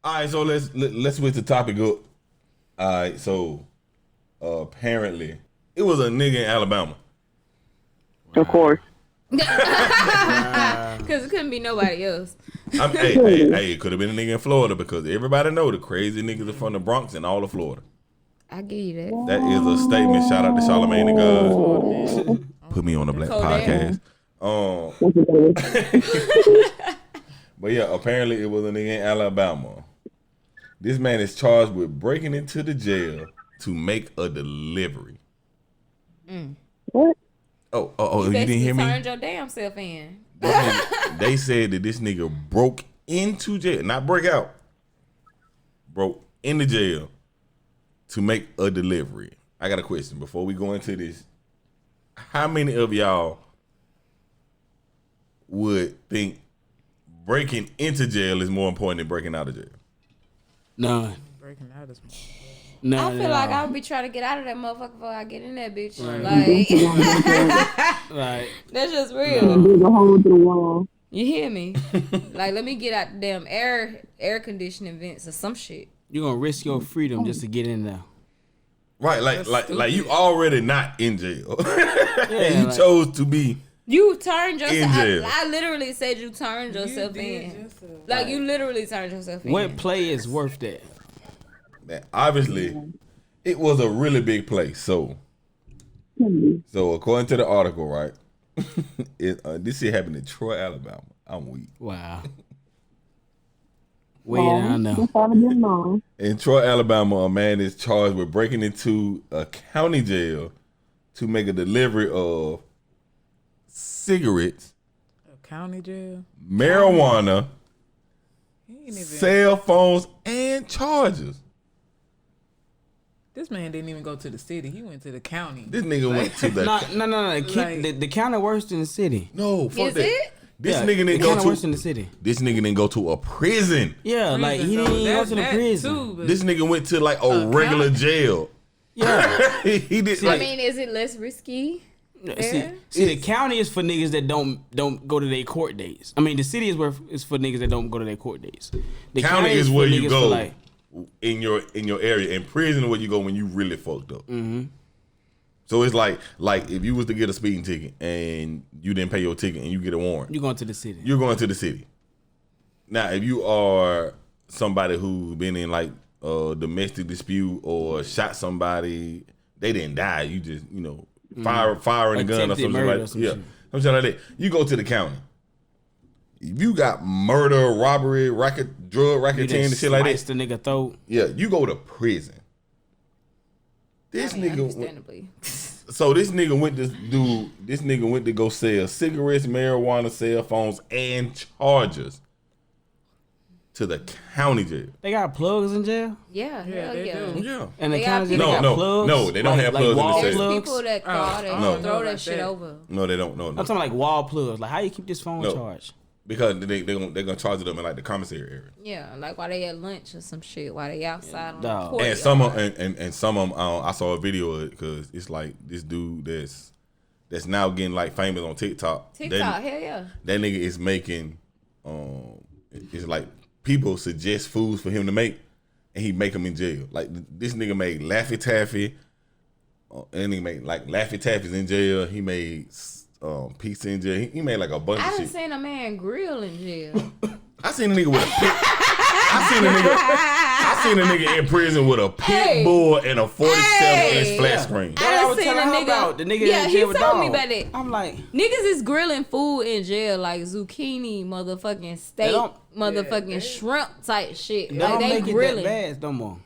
All right, so let's switch the topic up. All right, so apparently it was a nigga in Alabama. Of course. Because it couldn't be nobody else. Hey, it could have been a nigga in Florida because everybody know the crazy niggas are from the Bronx and all of Florida. I give you that. That is a statement. Shout out to Charlamagne the God. Put me on the Black Podcast. But yeah, apparently it was a nigga in Alabama. This man is charged with breaking into the jail to make a delivery. What? Oh, you didn't hear me? Turned your damn self in. They said that this nigga broke into jail, not break out. Broke into jail to make a delivery. I got a question before we go into this. How many of y'all would think breaking into jail is more important than breaking out of jail? None. Breaking out is more. No, I feel like I would be trying to get out of that motherfucker before I get in that bitch. Right. Like, that's just Dig real. a hole through the wall. You hear me? Like, let me get out the damn air conditioning vents or some shit. You're gonna risk your freedom just to get in there. Right, like you already not in jail. Yeah, you chose to be. You turned In yourself. jail. I literally said you turned yourself in. Like you literally turned yourself in. What play is worth that? Man, obviously, it was a really big place. So according to the article, right, this shit happened in Troy, Alabama. I'm weak. Wow. Way down there. That's all I didn't know. In Troy, Alabama, a man is charged with breaking into a county jail to make a delivery of cigarettes, A county jail? marijuana, He ain't even, cell phones, and chargers. this man didn't even go to the city. He went to the county. This nigga went to the No. The county worse than the city. no. Fuck Is that. it? This Yeah, nigga the didn't go county to. worse than the city. This nigga didn't go to a prison. Yeah, like he Prison, didn't even go though. to the That prison. too, but This nigga went to like a regular county? jail. Yeah. he did. I Like, mean, is it less risky? See, the county is for niggas that don't go to their court days. I mean, the city is for niggas that don't go to their court days. The county is for where you niggas go for, like, in your area. In prison is where you go when you really fucked up. Mm-hmm. So it's like if you was to get a speeding ticket and you didn't pay your ticket and you get a warrant, you going to the city. you're going to the city. Now, if you are somebody who's been in like a domestic dispute or shot somebody, they didn't die. You just firing a gun or Attempted something murder like or some yeah, shit. something like that. You go to the county. If you got murder, robbery, drug You racketeering, and shit like slice that, the nigga throat. yeah, you go to prison. This I mean, nigga, understandably. so this nigga went to do. This nigga went to go sell cigarettes, marijuana, cell phones, and chargers to the county jail. They got plugs in jail. Yeah, hell they yeah. do. Yeah. And the They county got jail No, got plugs. no, they don't have plugs in the wall cell. There's plugs. people that call that no. throw that About shit that. over. No, they don't. No, I'm talking like wall plugs. Like how you keep this phone No. charged? because they're gonna charge it up in like the commissary area. Yeah, like while they at lunch or some shit, while they outside on the Dog. court. And some of and some of them, I saw a video of it because it's like this dude that's now getting like famous on TikTok. TikTok, hell yeah. That nigga is making it's like people suggest foods for him to make, and he make them in jail. Like this nigga made Laffy Taffy, and he made like Laffy Taffy's in jail. He made pizza in jail. He made like a bunch I of done shit. seen a man grill in jail. I seen a nigga with a pit. I seen a nigga in prison with a pit bull and a 47-inch flat screen. I done was seen a telling her nigga. about the nigga Yeah, in he jail with told me dog. about it. I'm like, Niggas is grilling food in jail like zucchini, motherfucking steak, motherfucking shrimp type shit. they Like don't they make it grilling. that bad no more.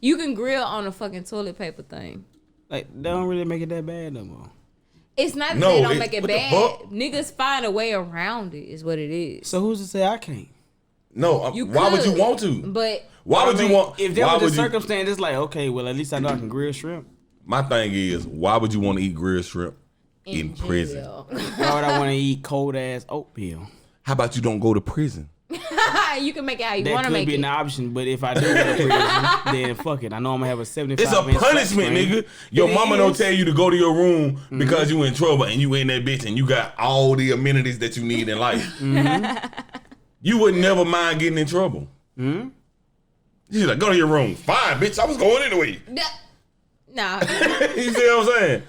You can grill on a fucking toilet paper thing. Like they don't really make it that bad no more. It's not that No, they don't make it what the bad. fuck? Niggas find a way around it. Is what it is. So who's to say I can't? No, You why would you could, want to? But Why would I mean, you want? If there why was a would you? circumstance, it's like, okay, well, at least I know I can grill shrimp. My thing is, why would you want to eat grilled shrimp in prison? jail. Why would I want to eat cold ass oatmeal? How about you don't go to prison? You can make it how you That want to could make be it. an option, but if I do go to prison, then fuck it. I know I'm gonna have a 75. It's a inch flat punishment, screen. nigga. Your It mama don't is. tell you to go to your room because you in trouble and you in that bitch and you got all the amenities that you need in life. You would never mind getting in trouble. She's like, go to your room. Fine, bitch. I was going anyway. Nah. You see what I'm saying?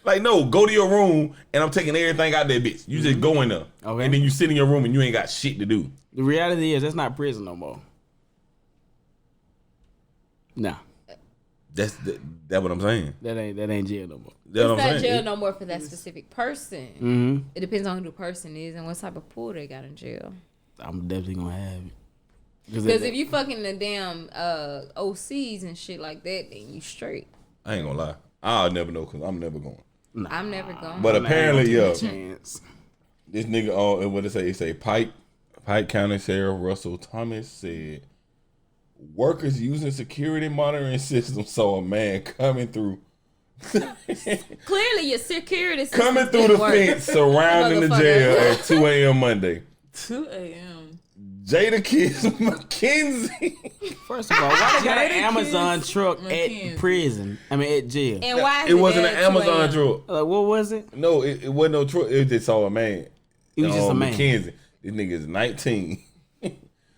Like, no, go to your room and I'm taking everything out there, bitch. You just go in there. Okay. And then you sit in your room and you ain't got shit to do. The reality is that's not prison no more. Nah. That's what I'm saying. That ain't jail no more. That's what It's I'm not saying. jail no more for that specific person. Mm-hmm. It depends on who the person is and what type of pool they got in jail. I'm definitely gonna have it. Because if you fucking the damn OCs and shit like that, then you straight. I ain't gonna lie. I'll never know because I'm never going. Nah, I'm never going. But apparently, yeah. Chance. This nigga, what it say? It say Pike County Sheriff Russell Thomas said workers using security monitoring systems saw a man coming through. Clearly, your security system Coming through the fence surrounding the jail at 2 a.m. Monday. 2 a.m. Jada Kiss McKenzie. First of all, why they got an Jada Amazon Kiss truck McKenzie. at prison? I mean, at jail. And why is It wasn't there an at 2 Amazon a.m.? truck. Like, what was it? No, it wasn't no truck. It just saw a man. It was just a man. McKenzie. This nigga is 19.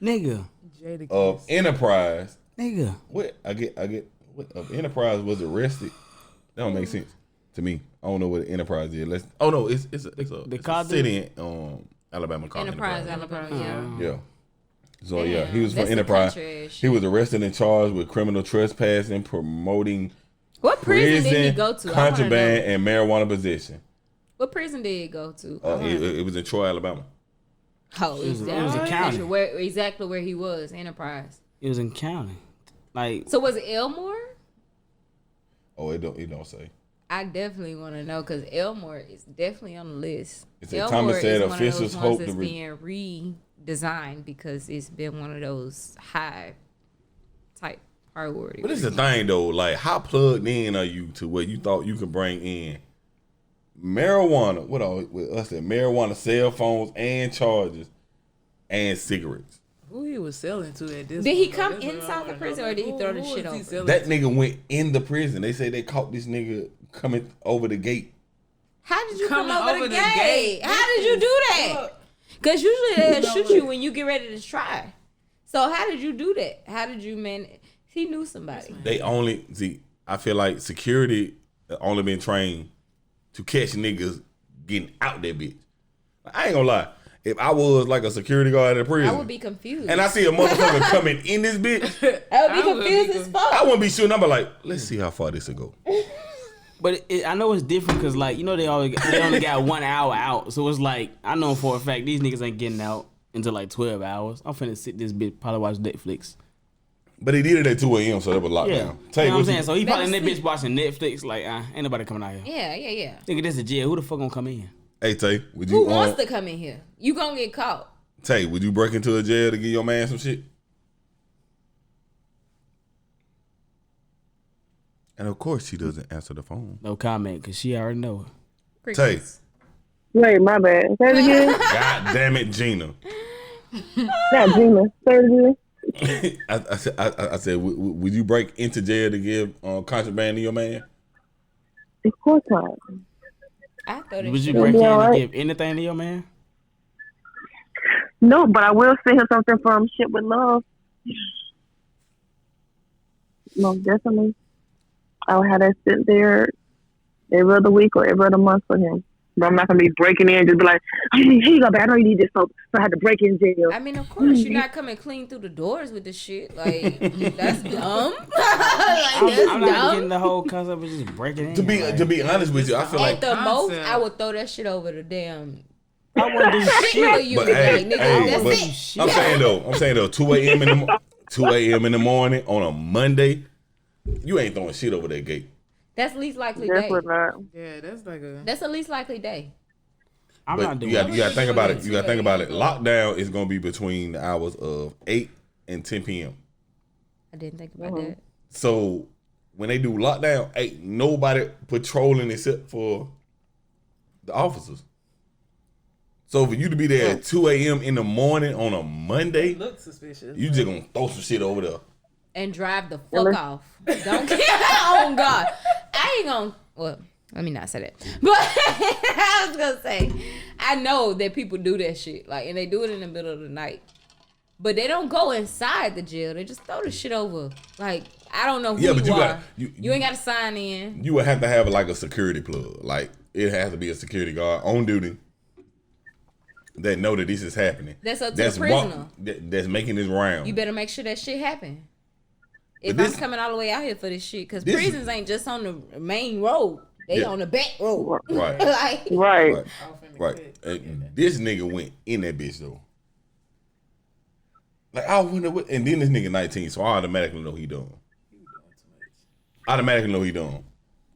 Nigga. Jada Of Enterprise. Nigga. What what of Enterprise was arrested? That don't make sense to me. I don't know what Enterprise is. It's a city in Alabama called Enterprise, Alabama, yeah. Yeah. So yeah, Damn, he was from that's the Enterprise. country ass He was arrested and charged with criminal trespassing, promoting What prison did he go to? I wanna contraband, know. and marijuana possession. What prison did he go to? It was in Troy, Alabama. Oh, it was a county. Exactly where he was, Enterprise. It was in county. Like, So was it Elmore? Oh, it don't say. I definitely want to know because Elmore is definitely on the list. It said Elmore Thomas said is one of officials those ones hope that's to being redesigned because it's been one of those high type priority. But this is the thing though, like how plugged in are you to where you thought you could bring in marijuana? What all with us said marijuana, cell phones, and chargers, and cigarettes. Who he was selling to at this Did he point, come though? That's what I inside the wanna prison know. or did he throw the Who shit was he over? selling That to? nigga went in the prison. They say they caught this nigga coming over the gate. How did you come Coming over the gate? How did you do that? Because usually they'll shoot you when you get ready to try. So how did you do that? How did you manage? He knew somebody. They only see. I feel like security only been trained to catch niggas getting out that bitch. I ain't gonna lie. If I was like a security guard at a prison, I would be confused. and I see a motherfucker coming in this bitch, I would be confused as fuck. I wouldn't be shooting. I'm like, let's see how far this will go. but I know it's different because, like, you know, they only got 1 hour out. So it's like, I know for a fact these niggas ain't getting out until like 12 hours. I'm finna sit this bitch, probably watch Netflix. But he did it at 2 a.m., so that was lockdown. Yeah. Tell You know you what I'm what saying? So he probably in that Better bitch watching Netflix, like, ain't nobody coming out here. Yeah. Nigga, this is jail. Who the fuck gonna come in? Hey Tay, would you? Who wants to come in here? You gonna get caught. Tay, would you break into a jail to give your man some shit? And of course, she doesn't answer the phone. No comment, because she already know it. Tay, Wait, my bad. Say it again. God damn it, Gina. Not Gina. Say it again. I said, would you break into jail to give contraband to your man? Of course not. I thought Would you it break in be and alright. give anything to your man? No, but I will send him something from Shit with Love. Most definitely. I'll have that sit there every other week or every other month for him. But I'm not gonna be breaking in and just be like, here you go, babe. I know you need this soap, so I had to break in jail. I mean, of course, you're not coming clean through the doors with this shit. Like, that's dumb. Like, that's I'm not dumb. getting the whole concept of just breaking in. To be honest with you, I feel At like. the most, Concept. I would throw that shit over the damn I wouldn't do shit shit. you But like, hey, nigga. hey, That's but it. I'm saying though, 2 a.m. in the morning on a Monday, you ain't throwing shit over that gate. That's least likely day. Definitely not. Yeah, that's like a. That's the least likely day. I'm But not doing you it. got to think about it. You got to think about it. Lockdown is gonna be between the hours of 8 and 10 p.m. I didn't think about that. So when they do lockdown, ain't nobody patrolling except for the officers. So for you to be there at 2 a.m. in the morning on a Monday, Look suspicious. you just gonna throw some shit over there. And drive the fuck off. Don't care. Oh, God. I ain't gonna. Well, let me not say that. But I was gonna say, I know that people do that shit. Like, and they do it in the middle of the night. But they don't go inside the jail. They just throw the shit over. Like, I don't know who Yeah, but you you are. got You ain't got to sign in. You would have to have like a security plug. Like it has to be a security guard on duty that know that this is happening. That's up to the prisoner. That's making this round. You better make sure that shit happen. If But I'm coming all the way out here for this shit, because this- prisons ain't just on the main road. They on the back road. Right. Like, Right. Right. And this nigga went in that bitch though. Like I wonder what, and then this nigga 19, so I automatically know he done. Automatically know he done.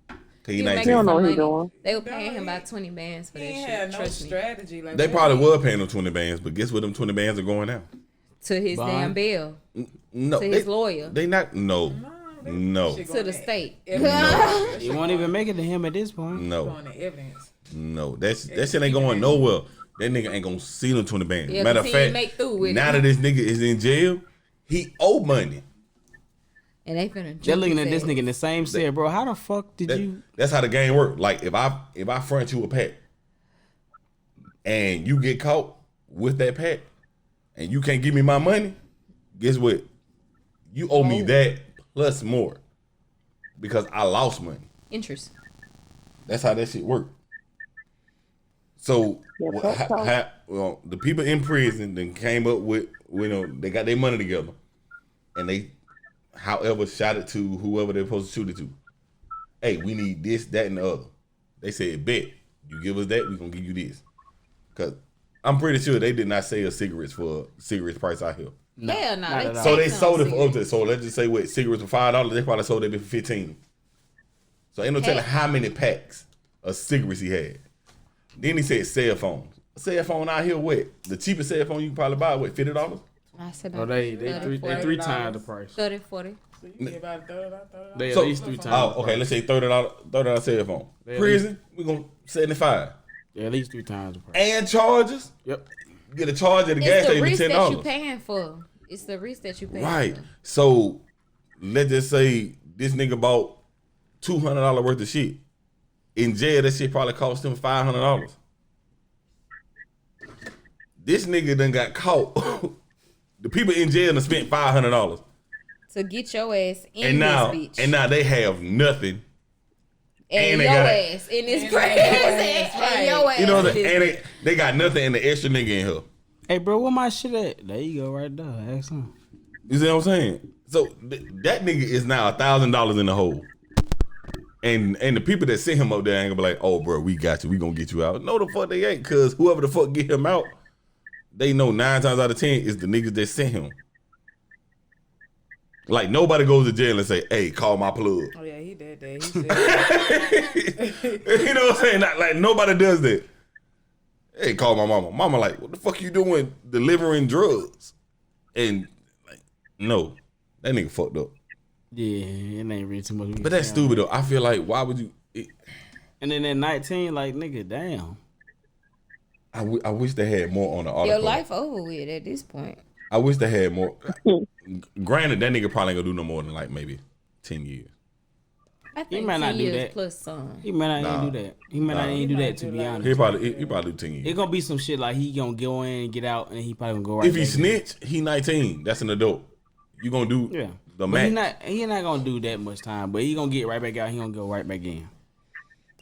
Cause he he 19. making don't know some what he money. doing. They were paying him about 20 bands for He that ain't shit. had no Trust me. strategy. Like They what probably he- were paying him 20 bands, but guess what? Them 20 bands are going now. To his Bond. damn bill. No, To his lawyer. They not. No. Shit To going the to state. evidence. It won't even make it to him at this point. No. Going to evidence. No. That shit ain't going nowhere. That nigga ain't gonna see them 20 bands. Yeah, Matter of 'cause he ain't fact, make through with now it. that this nigga is in jail, he owe money. And they finna They're jump looking at his this ass. nigga in the same cell, bro. How the fuck did you? That's how the game work. Like if I front you a pack and you get caught with that pack and you can't give me my money, guess what? You owe me that plus more because I lost money. Interest. That's how that shit work. So Yeah, that's how- well, the people in prison then came up with they got their money together and they however shot it to whoever they're supposed to shoot it to. Hey, we need this, that, and the other. They said, bet, you give us that, we're gonna give you this. Cause I'm pretty sure they did not sell cigarettes for cigarettes price out here. No, Hell no. not They at all. So they taxing sold on it for up cigarettes. to, so let's just say what, cigarettes for $5, they probably sold it for 15. So ain't no telling how many packs of cigarettes he had. Then he said cell phones. A cell phone out here, what? The cheapest cell phone you can probably buy, what, $50? I said Oh, about they 30, 3 times the price. 30, 40. So you get about a third. They So- at least 3 times. Oh, the okay, price. let's say $30 cell phone. Yeah, Prison, we're gonna 75. Yeah, at least 3 times the price. And charges. Yep. You get a charge at the gas It's the station risk for that you $10. paying for. It's the risk that you paying Right. for. So let's just say this nigga bought $200 worth of shit. In jail, that shit probably cost him $500. This nigga done got caught. The people in jail done spent $500. To get your ass in And now, this bitch. and now they have nothing. and they your got- ass in this and prison. their ass, And right. your ass You know, in the, this and bitch. they got nothing and the extra nigga in here. Hey, bro, where my shit at? There you go, right there. Ask him. You see what I'm saying? So that nigga is now $1,000 in the hole. And the people that sent him up there ain't gonna be like, oh, bro, we got you. We gonna get you out. No, the fuck they ain't. Cause whoever the fuck get him out, they know 9 times out of 10 is the niggas that sent him. Like nobody goes to jail and say, hey, call my plug. Oh yeah, he did that. He said, You know what I'm saying? Like nobody does that. Hey, call my mama. Mama like, what the fuck you doing delivering drugs? And like, no, that nigga fucked up. Yeah, it ain't really too much. we can But that's say on stupid though. I feel like why would you? And then at 19, like, nigga, damn. I wish they had more on the article. Your life over with at this point. I wish they had more. Granted, that nigga probably ain't gonna do no more than like maybe 10 years. I think might not 10 do years that. plus some. He might not Nah. even do that. He might not even do that, to be honest. He probably do 10 years. It gonna be some shit like he gonna go in and get out, and he probably gonna go right If he back in. snitch, he 19. That's an adult. You gonna do Yeah. the But match. he not gonna do that much time, but he gonna get right back out. He gonna go right back in.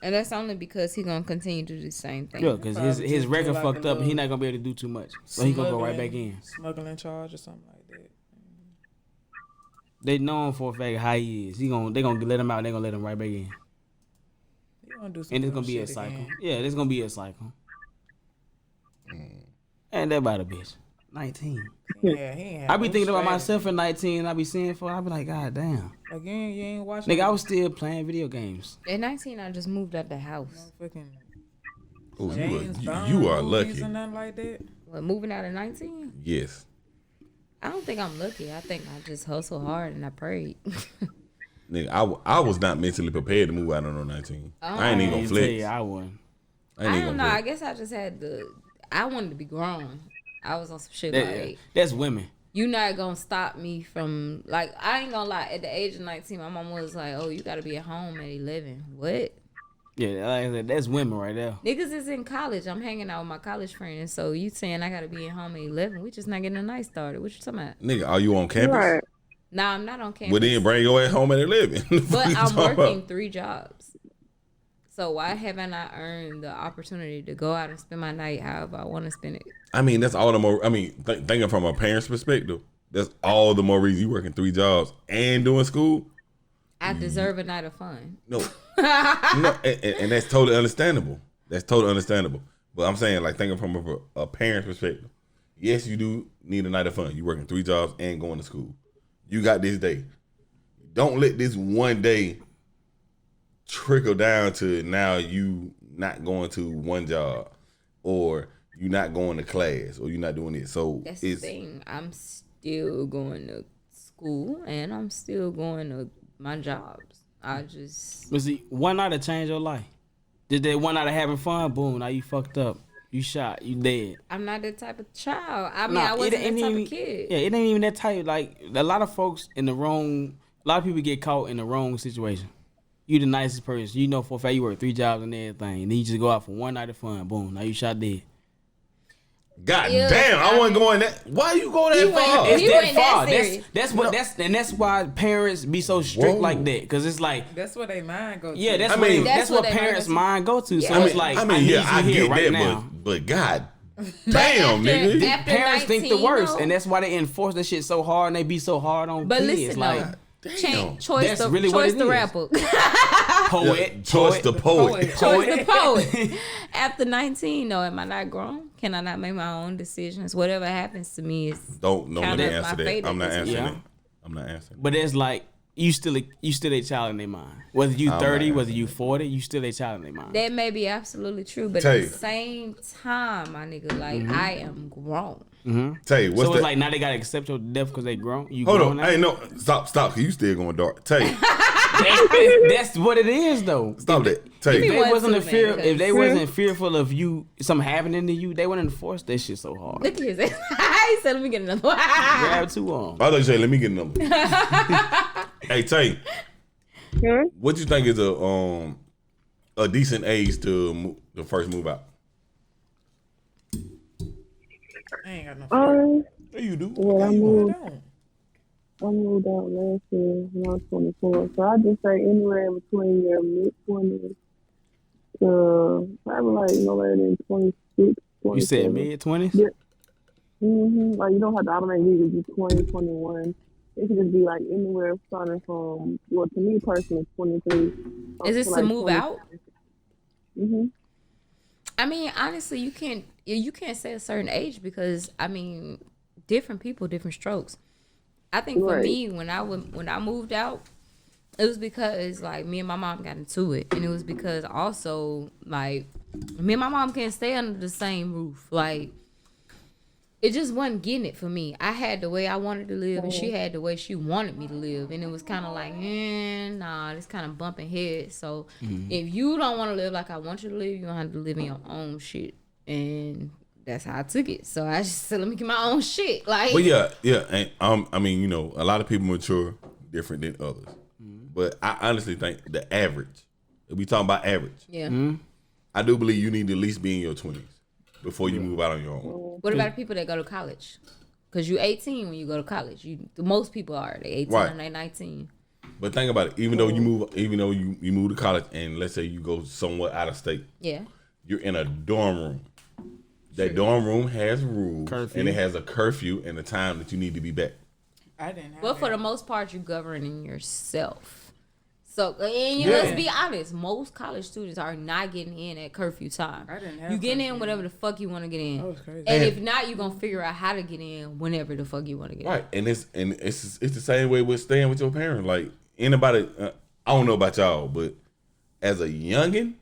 And that's only because he gonna continue to do the same thing. Yeah, because his Probably record just do like fucked a up, and he little not gonna be able to do too much. So he gonna go right back in. Smuggling charge or something like that. They know him for a fact how he is. They gonna let him out. They gonna let him right back in, He gonna do some and it's dumb gonna be a shit cycle. again. Yeah, it's gonna be a cycle. And that about a bitch. 19. Yeah, he ain't. I be thinking about myself at 19. I be seeing for. I be like, God damn. Again, you ain't watching. Nigga, I was still playing video games. At 19, I just moved out the house. fucking Oh, James Bond you are movies lucky. or nothing like that. What, moving out at 19? Yes. I don't think I'm lucky. I think I just hustle hard and I prayed. Nigga, I was not mentally prepared to move out on 19. I ain't even gonna Tell you, flex. I won. I ain't I even don't know. gonna I flex. guess I just had I wanted to be grown. I was on some shit That- like, that's women. you not gonna stop me from, like, I ain't gonna lie. At the age of 19, my mom was like, oh, you gotta be at home at 11. What? Yeah, like I said, that's women right there. Niggas is in college. I'm hanging out with my college friends. So you saying I gotta be at home at 11? We just not getting a night started. What you talking about? Nigga, are you on campus? Right. Nah, I'm not on campus. Well, then bring your ass home at 11. But I'm working 3 jobs. So why haven't I earned the opportunity to go out and spend my night however I want to spend it? I mean, that's all the more. I mean, thinking from a parent's perspective, that's all the more reason you working 3 jobs and doing school. I deserve a night of fun. No, no, and that's totally understandable. That's totally understandable. But I'm saying, like, thinking from a parent's perspective, yes, you do need a night of fun. You working 3 jobs and going to school. You got this day. Don't let this one day trickle down to now you not going to one job, or you not going to class, or you not doing it. So That's the thing. I'm still going to school and I'm still going to my jobs. I just. But see, one night to change your life. Did that one night of having fun? Boom! Now you fucked up. You shot. You dead. I'm not that type of child. I mean, I wasn't that type of kid. Yeah, it ain't even that type. Like a lot of folks in the wrong. A lot of people get caught in the wrong situation. You the nicest person. You know for a fact you work 3 jobs and everything, and then you just go out for one night of fun. Boom! Now you shot dead. God damn, I wasn't going that. Why you go that far? It's You that ain't far. that serious. That's why parents be so strict Whoa. like that, because it's like That's where they mind go to. yeah, that's That's what what parents' they mind go to. So Yeah. it's like I mean, I need yeah, I you here get right that, now. but God damn, nigga. After Parents think the 19, worst, though. and that's why they enforce that shit so hard, and they be so hard on But kids. listen, like though. Damn. Choice That's the really what choice it the is. rapper. poet, Choice the poet. Choice the poet. After 19, though, am I not grown? Can I not make my own decisions? Whatever happens to me is Don't let kind me of answer my that. fate I'm not at this answering point. it. I'm not answering. But it's like you still a child in their mind. Whether you I'm 30, not whether you 40, you still a child in their mind. That may be absolutely true, but Tell at you. the same time, my nigga, like I am grown. Tell you, what's So the it's like now they gotta accept your death because they grown. You hold grown on? now? I ain't no stop, cause you still going dark. Tell you, That's what it is though. stop that. Tell If you, they one wasn't too, a fear, man, if they 'cause- wasn't fearful of you, something happening to you, they wouldn't enforce that shit so hard. Look at his ass. He said, let me get another one. Grab 2 arms. I thought you say, let me get a number. Hey, Tay, what you think is a decent age to first move out? I ain't got no. Yeah, you do. Well, I I moved out last year when I was 24. So I just say anywhere between your mid-20s to probably like no later than 26, You said 27. mid-20s? Yeah. Like you don't have to automatically be 20, 21. It could just be like anywhere starting from, well, to me personally, 23. Is this to move out? Mm-hmm. I mean, honestly, you can't say a certain age because I mean, different people, different strokes. I think for Right. me, when I moved out, it was because like me and my mom got into it, and it was because also like me and my mom can't stay under the same roof. Like it just wasn't getting it for me. I had the way I wanted to live, and she had the way she wanted me to live, and it was kind of like, nah, it's kind of bumping heads. So if you don't want to live like I want you to live, you don't have to live in your own shit, and that's how I took it. So I just said, let me get my own shit. Like, But yeah, and I mean, you know, a lot of people mature different than others. But I honestly think the average, if we talking about average, yeah. I do believe you need to at least be in your 20s before you move out on your own. What about people that go to college? Because you're 18 when you go to college. Most people are. They 18 Right. and they 19. But think about it. Even though you move to college, and let's say you go somewhere out of state, Yeah. you're in a dorm room. That dorm room has rules, Curfew. and it has a curfew and the time that you need to be back. I didn't have But for that. the most part, you're governing yourself. So, and Yeah. let's be honest, most college students are not getting in at curfew time. I didn't have You get in curfew. whatever the fuck you want to get in. That was crazy. And And- if not, you're going to figure out how to get in whenever the fuck you want to get Right, and it's the same way with staying with your parents. Like anybody, I don't know about y'all, but as a youngin,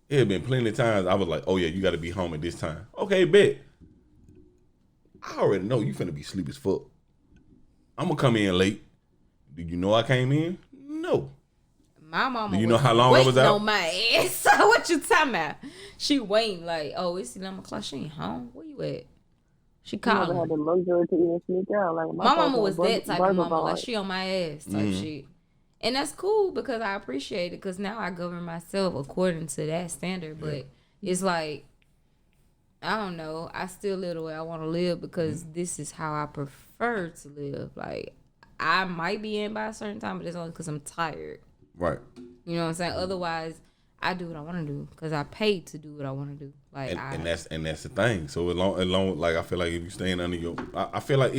it had been plenty of times I was like, "Oh yeah, you got to be home at this time." Okay, bet. I already know you finna be sleep as fuck. I'm gonna come in late. Do you know I came in? No. in. My mama Do you know was how long I was waiting out? on my ass. So what you talking about? She waiting like, oh, it's 11 o'clock. She ain't home. Where you at? She I never had calling. the luxury to even sneak out. Like My mama was folks that on type burger of mama. Like bars. she on my ass type shit. And that's cool because I appreciate it because now I govern myself according to that standard. But it's like, I don't know. I still live the way I want to live because this is how I prefer to live. Like, I might be in by a certain time, but it's only because I'm tired. Right. You know what I'm saying? Otherwise, I do what I want to do because I paid to do what I want to do. Like, and that's the thing. So as long like I feel like if you staying under your, I feel like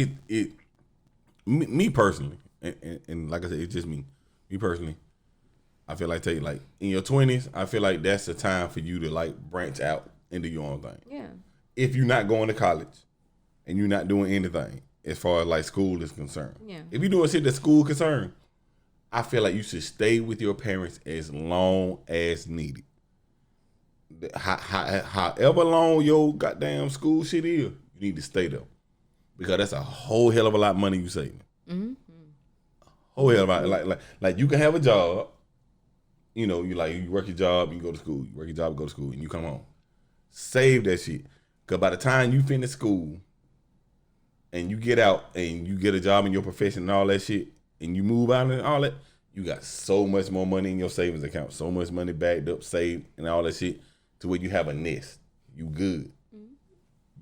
me personally, and like I said, it's just me personally. I feel like like in your 20s, I feel like that's the time for you to like branch out and do your own thing. Yeah. If you're not going to college and you're not doing anything as far as like school is concerned. Yeah. If you're doing shit that school concerned, I feel like you should stay with your parents as long as needed. However long your goddamn school shit is, you need to stay there because that's a whole hell of a lot of money you saving. Mm-hmm. Whole hell of a lot. Like you can have a job, you know, you work your job, you go to school. You work your job, go to school, and you come home. Save that shit because by the time you finish school and you get out and you get a job in your profession and all that shit, and you move out and all that, you got so much more money in your savings account, so much money backed up, saved, and all that shit, to where you have a nest. You good. Mm-hmm.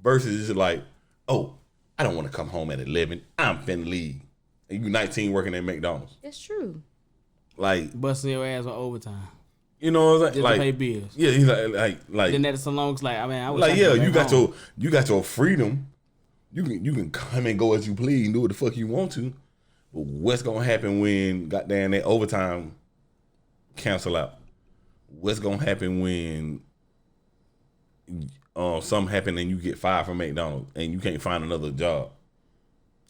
Versus it's like, oh, I don't want to come home at 11. I'm finna leave. And you 19 working at McDonald's. That's true. Like busting your ass on overtime. You know what I'm saying? Just like to pay bills. Yeah, he's like. Then that's so long. It's like, I mean, I was like, yeah, you got your freedom. You can come and go as you please and do what the fuck you want to. But what's gonna happen when goddamn that overtime cancel out? What's gonna happen when something happen and you get fired from McDonald's and you can't find another job?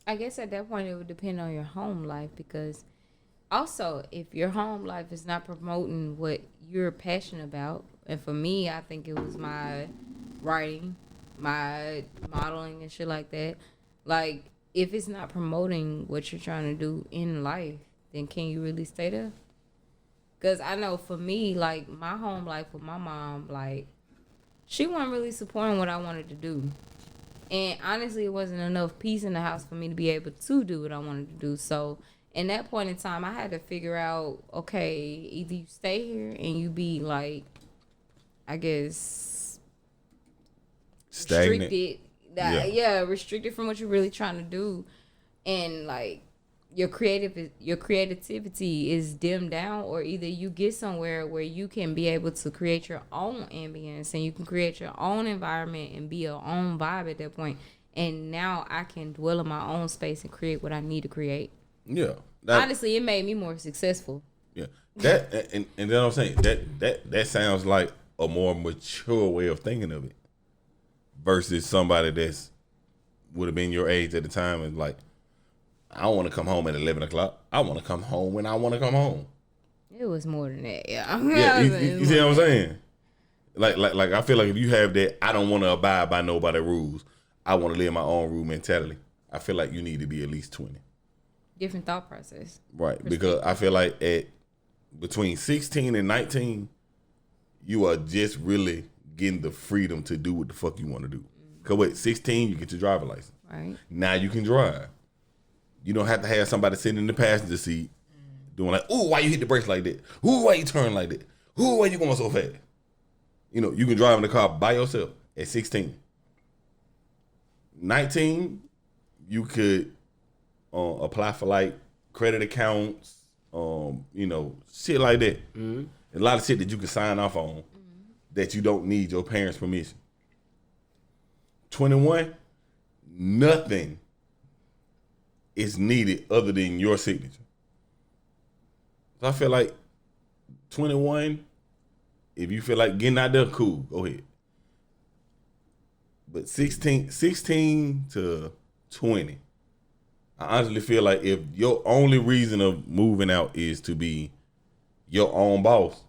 I guess at that point it would depend on your home life because also if your home life is not promoting what you're passionate about, and for me, I think it was my writing, my modeling and shit like that. Like, if it's not promoting what you're trying to do in life, then can you really stay there? Because I know for me, like, my home life with my mom, like, she wasn't really supporting what I wanted to do. And honestly, it wasn't enough peace in the house for me to be able to do what I wanted to do. So, in that point in time, I had to figure out, okay, either you stay here and you be, like, I guess, stagnant. Restricted. Restricted from what you're really trying to do. And, like, your creativity is dimmed down, or either you get somewhere where you can be able to create your own ambience and you can create your own environment and be your own vibe at that point. And now I can dwell in my own space and create what I need to create. Yeah. Honestly, it made me more successful. Yeah. That and then I'm saying that sounds like a more mature way of thinking of it versus somebody that's would have been your age at the time and like, I don't want to come home at 11 o'clock. I want to come home when I want to come home. It was more than that, yeah. Yeah, you see what I'm saying? Like I feel like if you have that, I don't want to abide by nobody's rules. I want to live my own rule mentality. I feel like you need to be at least 20. Different thought process. Right, because I feel like at between 16 and 19, you are just really getting the freedom to do what the fuck you want to do. Because at 16, you get your driver's license. Right. Now you can drive. You don't have to have somebody sitting in the passenger seat doing like, ooh, why you hit the brakes like that? Ooh, why you turn like that? Ooh, why you going so fast? You know, you can drive in the car by yourself at 16. 19, you could apply for like credit accounts, you know, shit like that. Mm-hmm. A lot of shit that you can sign off on that you don't need your parents' permission. 21, nothing is needed other than your signature. So I feel like 21, if you feel like getting out there, cool, go ahead. But 16 to 20, I honestly feel like if your only reason of moving out is to be your own boss,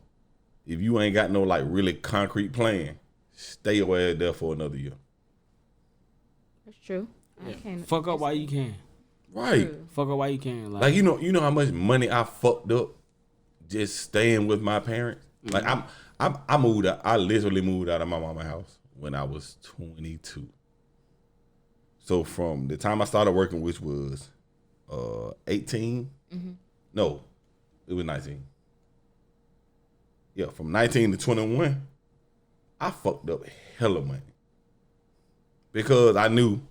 if you ain't got no like really concrete plan, stay away there for another year. That's true. Yeah. Fuck up while you can. Right. True. Fuck up while you can. Like you know how much money I fucked up just staying with my parents. Mm-hmm. Like I moved out. I literally moved out of my mama's house when I was 22. So from the time I started working, which was 18, no, It was 19. Yeah, from 19 to 21, I fucked up hella money. Because I knew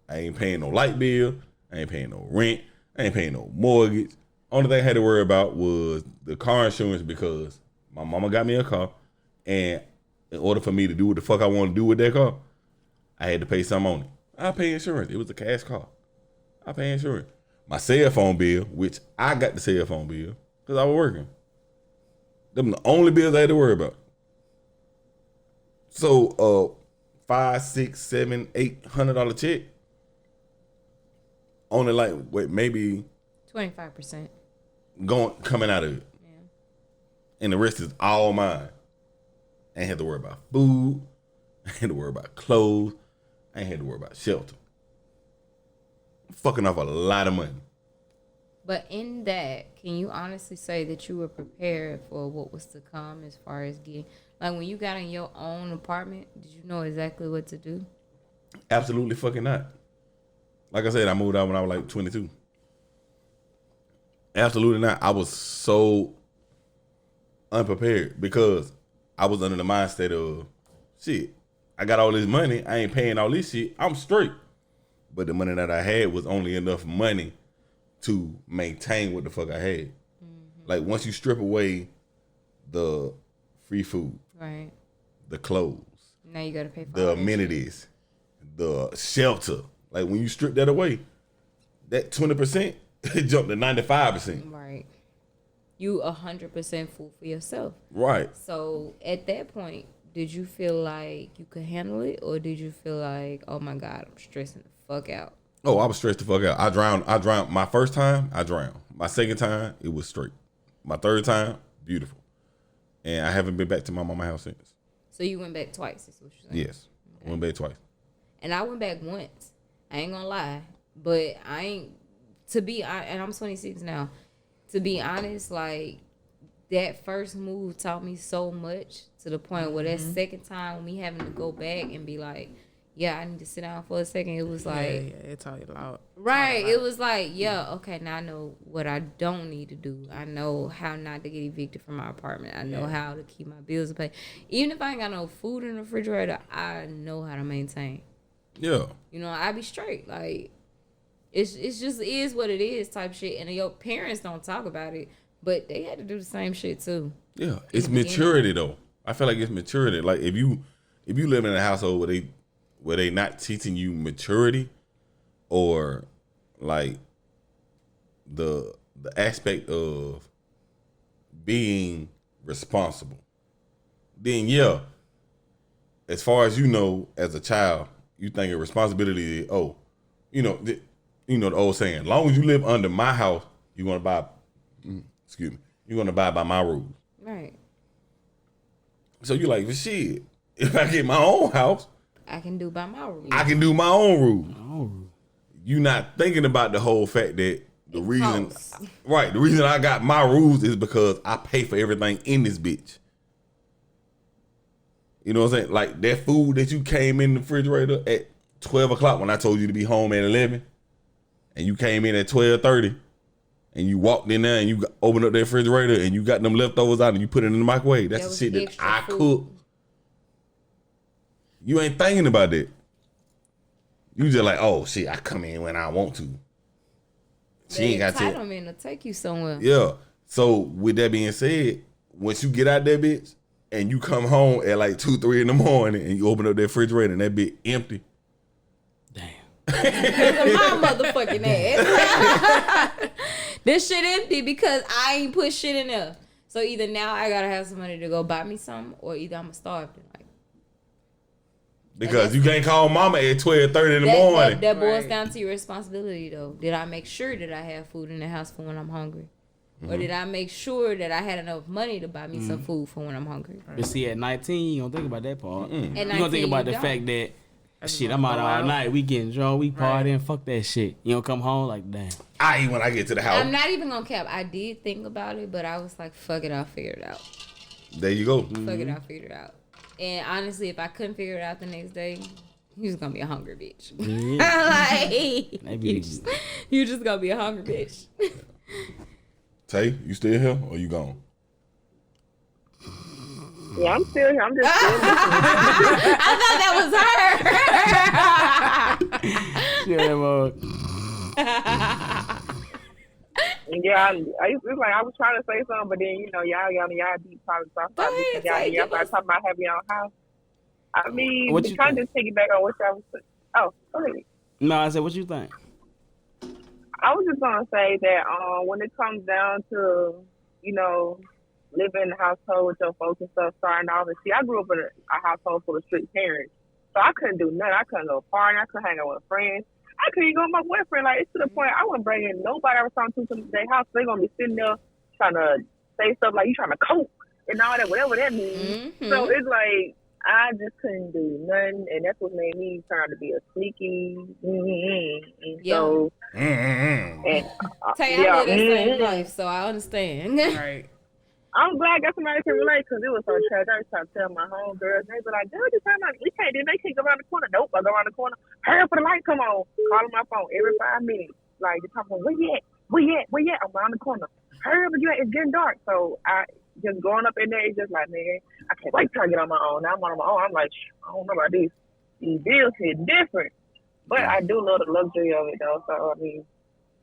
I ain't paying no light bill, I ain't paying no rent, I ain't paying no mortgage. Only thing I had to worry about was the car insurance because my mama got me a car, and in order for me to do what the fuck I want to do with that car, I had to pay something on it. I pay insurance. It was a cash car. I pay insurance. My cell phone bill, which I got the cell phone bill because I was working. Them the only bills I had to worry about. So $500, $600, $700, $800 check. Only like maybe 25% coming out of it. Yeah. And the rest is all mine. I ain't had to worry about food. I ain't had to worry about clothes. I ain't had to worry about shelter. I'm fucking off a lot of money. But in that, can you honestly say that you were prepared for what was to come as far as getting, like when you got in your own apartment, did you know exactly what to do? Absolutely fucking not. Like I said, I moved out when I was like 22. Absolutely not. I was so unprepared because I was under the mindset of, shit, I got all this money, I ain't paying all this shit, I'm straight. But the money that I had was only enough money to maintain what the fuck I had. Mm-hmm. Like once you strip away the free food, right, the clothes, now you gotta pay for the amenities, the shelter. Like when you strip that away, that 20% jumped to 95%. Right. You 100% full for yourself. Right. So at that point, did you feel like you could handle it, or did you feel like, oh my God, I'm stressing the fuck out? Oh, I was stressed the fuck out. I drowned. My first time, I drowned. My second time, it was straight. My third time, beautiful. And I haven't been back to my mama's house since. So you went back twice, is what you're saying? Yes. Okay. I went back twice. And I went back once. I ain't gonna lie. But and I'm 26 now. To be honest, like, that first move taught me so much to the point where that second time, me having to go back and be like, yeah, I need to sit down for a second. It was like, yeah, it taught you a lot. Right. It was like, yeah, okay, now I know what I don't need to do. I know how not to get evicted from my apartment. I know how to keep my bills paid. Even if I ain't got no food in the refrigerator, I know how to maintain. Yeah. You know, I be straight. Like, it's just is what it is type shit. And your parents don't talk about it, but they had to do the same shit too. Yeah. It's maturity though. I feel like it's maturity. Like if you live in a household where they not teaching you maturity or like the aspect of being responsible, then yeah, as far as you know, as a child, you think of responsibility is, the old saying, as long as you live under my house, you're gonna abide by my rules. Right. So you're like, well, shit, if I get my own house, I can do by my rules. I can do my own rules. You not thinking about the whole fact that the reason I got my rules is because I pay for everything in this bitch. You know what I'm saying? Like that food that you came in the refrigerator at 12 o'clock when I told you to be home at 11, and you came in at 12:30, and you walked in there and you opened up that refrigerator and you got them leftovers out and you put it in the microwave. That's the shit that I cook. You ain't thinking about that. You just like, oh shit, I come in when I want to. She ain't got to. Entitlement to take you somewhere. Yeah. So with that being said, once you get out that bitch and you come home at like 2, 3 in the morning and you open up that refrigerator and that bitch empty. Damn. My motherfucking ass. This shit empty because I ain't put shit in there. So either now I gotta have some money to go buy me something, or either I'm gonna starve tonight. Because you can't call mama at 12:30 in the morning. That boils down to your responsibility, though. Did I make sure that I have food in the house for when I'm hungry? Or did I make sure that I had enough money to buy me some food for when I'm hungry? But see, at 19, you don't think about that part. You At 19, don't think about the fact that, shit, I'm out all night, we getting drunk, we partying, fuck that shit. You don't come home like, damn. I eat when I get to the house. I'm not even gonna cap. I did think about it, but I was like, fuck it, I'll figure it out. There you go. Fuck it, I'll figure it out. And honestly, if I couldn't figure it out the next day, he was gonna be a hungry bitch. Like, you just gonna be a hungry bitch. Tay, you still here or you gone? Yeah, I'm still here. I'm just still listening. I thought that was her. Yeah, well, Yeah, it's like I was trying to say something, but then y'all deep talk. So I started listening. Y'all started talking about having your own house. I mean, What we you kind think? of just piggyback on what y'all was saying. Oh, go ahead. no, I said, what you think? I was just gonna say that when it comes down to living in a household with your folks and stuff, starting off, and see, I grew up in a household full of strict parents, so I couldn't do nothing. I couldn't go party. I couldn't hang out with friends. I couldn't even go with my boyfriend. Like, it's to the point I wasn't bringing nobody I was talking to their house. They're gonna be sitting there trying to say stuff like you trying to cope and all that, whatever that means. Mm-hmm. So it's like I just couldn't do nothing, and that's what made me turn out to be a sneaky. So, and, Tay, I live that same life, so I understand. Right. I'm glad I got somebody to relate because it was so tragic. I was trying to tell my homegirls, they be like, "Girl, this time we can't do. They can't go around the corner." Nope, I go around the corner. Hurry up for the light, come on. Calling my phone every 5 minutes. Like, the top phone, where you at? Where you at? Where you at? I'm around the corner. Hurry up, it's getting dark. So I just going up in there, it's just like, man, I can't wait till I get on my own. Now I'm on my own. I'm like, I don't know about these bills hit different, but I do love the luxury of it though. So I mean,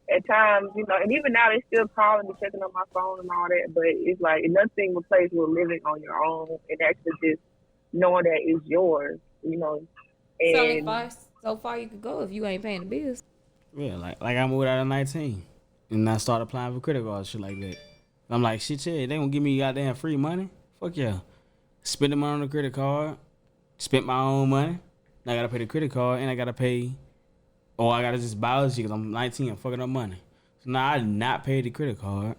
at times, and even now they still calling me, checking on my phone and all that. But it's like nothing replaces with living on your own and actually just knowing that it's yours. And So far you could go if you ain't paying the bills. Yeah, like I moved out at 19, and I started applying for credit cards, shit like that. I'm like, shit, they gonna give me goddamn free money? Fuck yeah. Spend the money on the credit card, spent my own money. Now I gotta pay the credit card, and I gotta pay, or I gotta just buy other shit because I'm 19 and fucking up money. So now I did not pay the credit card.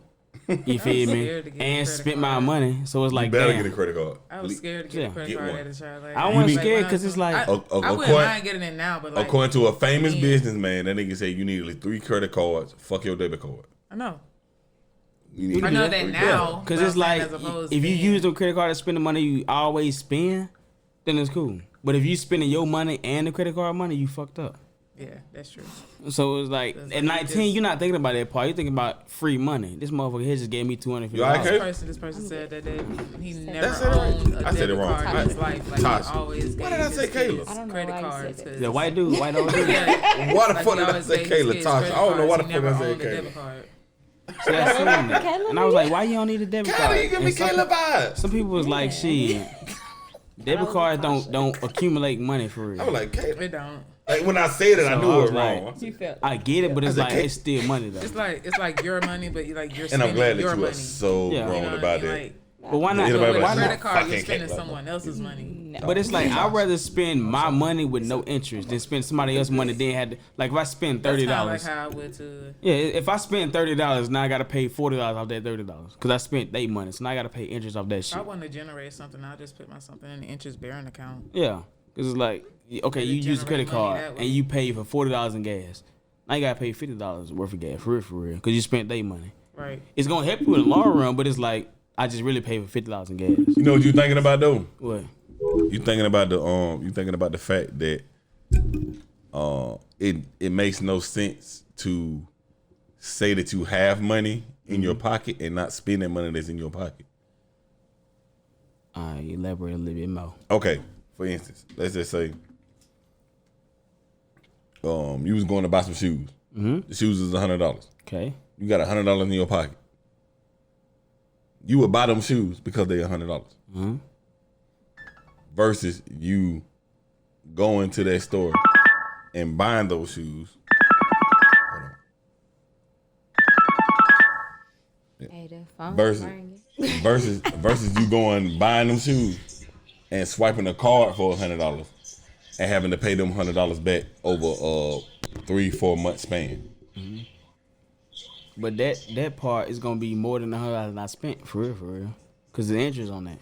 You feel me? And spent my money. So it's like, You better damn. get a credit card. I was scared to get a credit Get card one. at a child. Like, I wasn't need- scared because it's like, I wouldn't mind getting it now, but like, According to a famous businessman, that nigga said you need at least 3 credit cards. Fuck your debit card. I know. You need I know that 3 now. because but it's I'm saying like, as opposed if you to use the credit card to spend the money you always spend, then it's cool. But if you spending your money and the credit card money, you fucked up. yeah, that's true. So it's like, That's at like 19, you're not thinking about that part. You're thinking about free money. This motherfucker here just gave me $250. You all right, Kay? This person said that he never That's it, right? owned a I said it debit wrong. card in his life. Like, Tasha. he always Why gave did I his say Kayla? kids I don't know credit why you cards. said that. 'cause- The white dude, white old dude. Yeah. Why the Like, fuck he did I always say gave his Kayla, kids Tasha? credit I don't know why cards. the He fuck I never said owned a Kayla. debit card. So that's it. And I was like, why you don't need a debit card? Kayla, you give me And some Kayla vibes. Some people was like, shit, debit cards don't accumulate money for real. I was like, Kayla. It don't. Like, when I said it, I So knew I it was was like- wrong. You felt I get it, but it's I said, like, "Kay-" it's still money though. It's like your money, but you're And spending I'm glad that your you money. are so Yeah. wrong You know what about I mean? that. Like, But why not? Anybody with like, a no, credit card, you're fucking spending Kayla. someone else's money. no. But it's like, I'd rather spend my money with no interest than spend somebody else's money. Then had to, like, if I spend That's $30, kind of like how I would to. yeah, if I spend $30, now I gotta pay $40 off that $30 because I spent their money. So now I gotta pay interest off that If I shit. want to generate something, I'll just put something in the interest bearing account. Yeah, because it's like, okay, you use a credit generate money card that way. and you pay for $40 in gas. Now you gotta pay $50 worth of gas for real, because you spent their money. Right. It's gonna help you in the long run, but it's like, I just really paid for $50 in gas. You know what you thinking about though? What? You thinking about the fact that it makes no sense to say that you have money in your pocket and not spend that money that's in your pocket. Elaborate a little bit more. Okay, for instance, let's just say you was going to buy some shoes. The shoes is $100. Okay. You got $100 in your pocket. You would buy them shoes because they're $100. Versus you going to that store and buying those shoes. Hey, the phone Versus- ringing. versus you going buying them shoes and swiping a card for $100 and having to pay them $100 back over a 3-4 month span. But that part is gonna be more than $100 I spent for real, because the interest on that.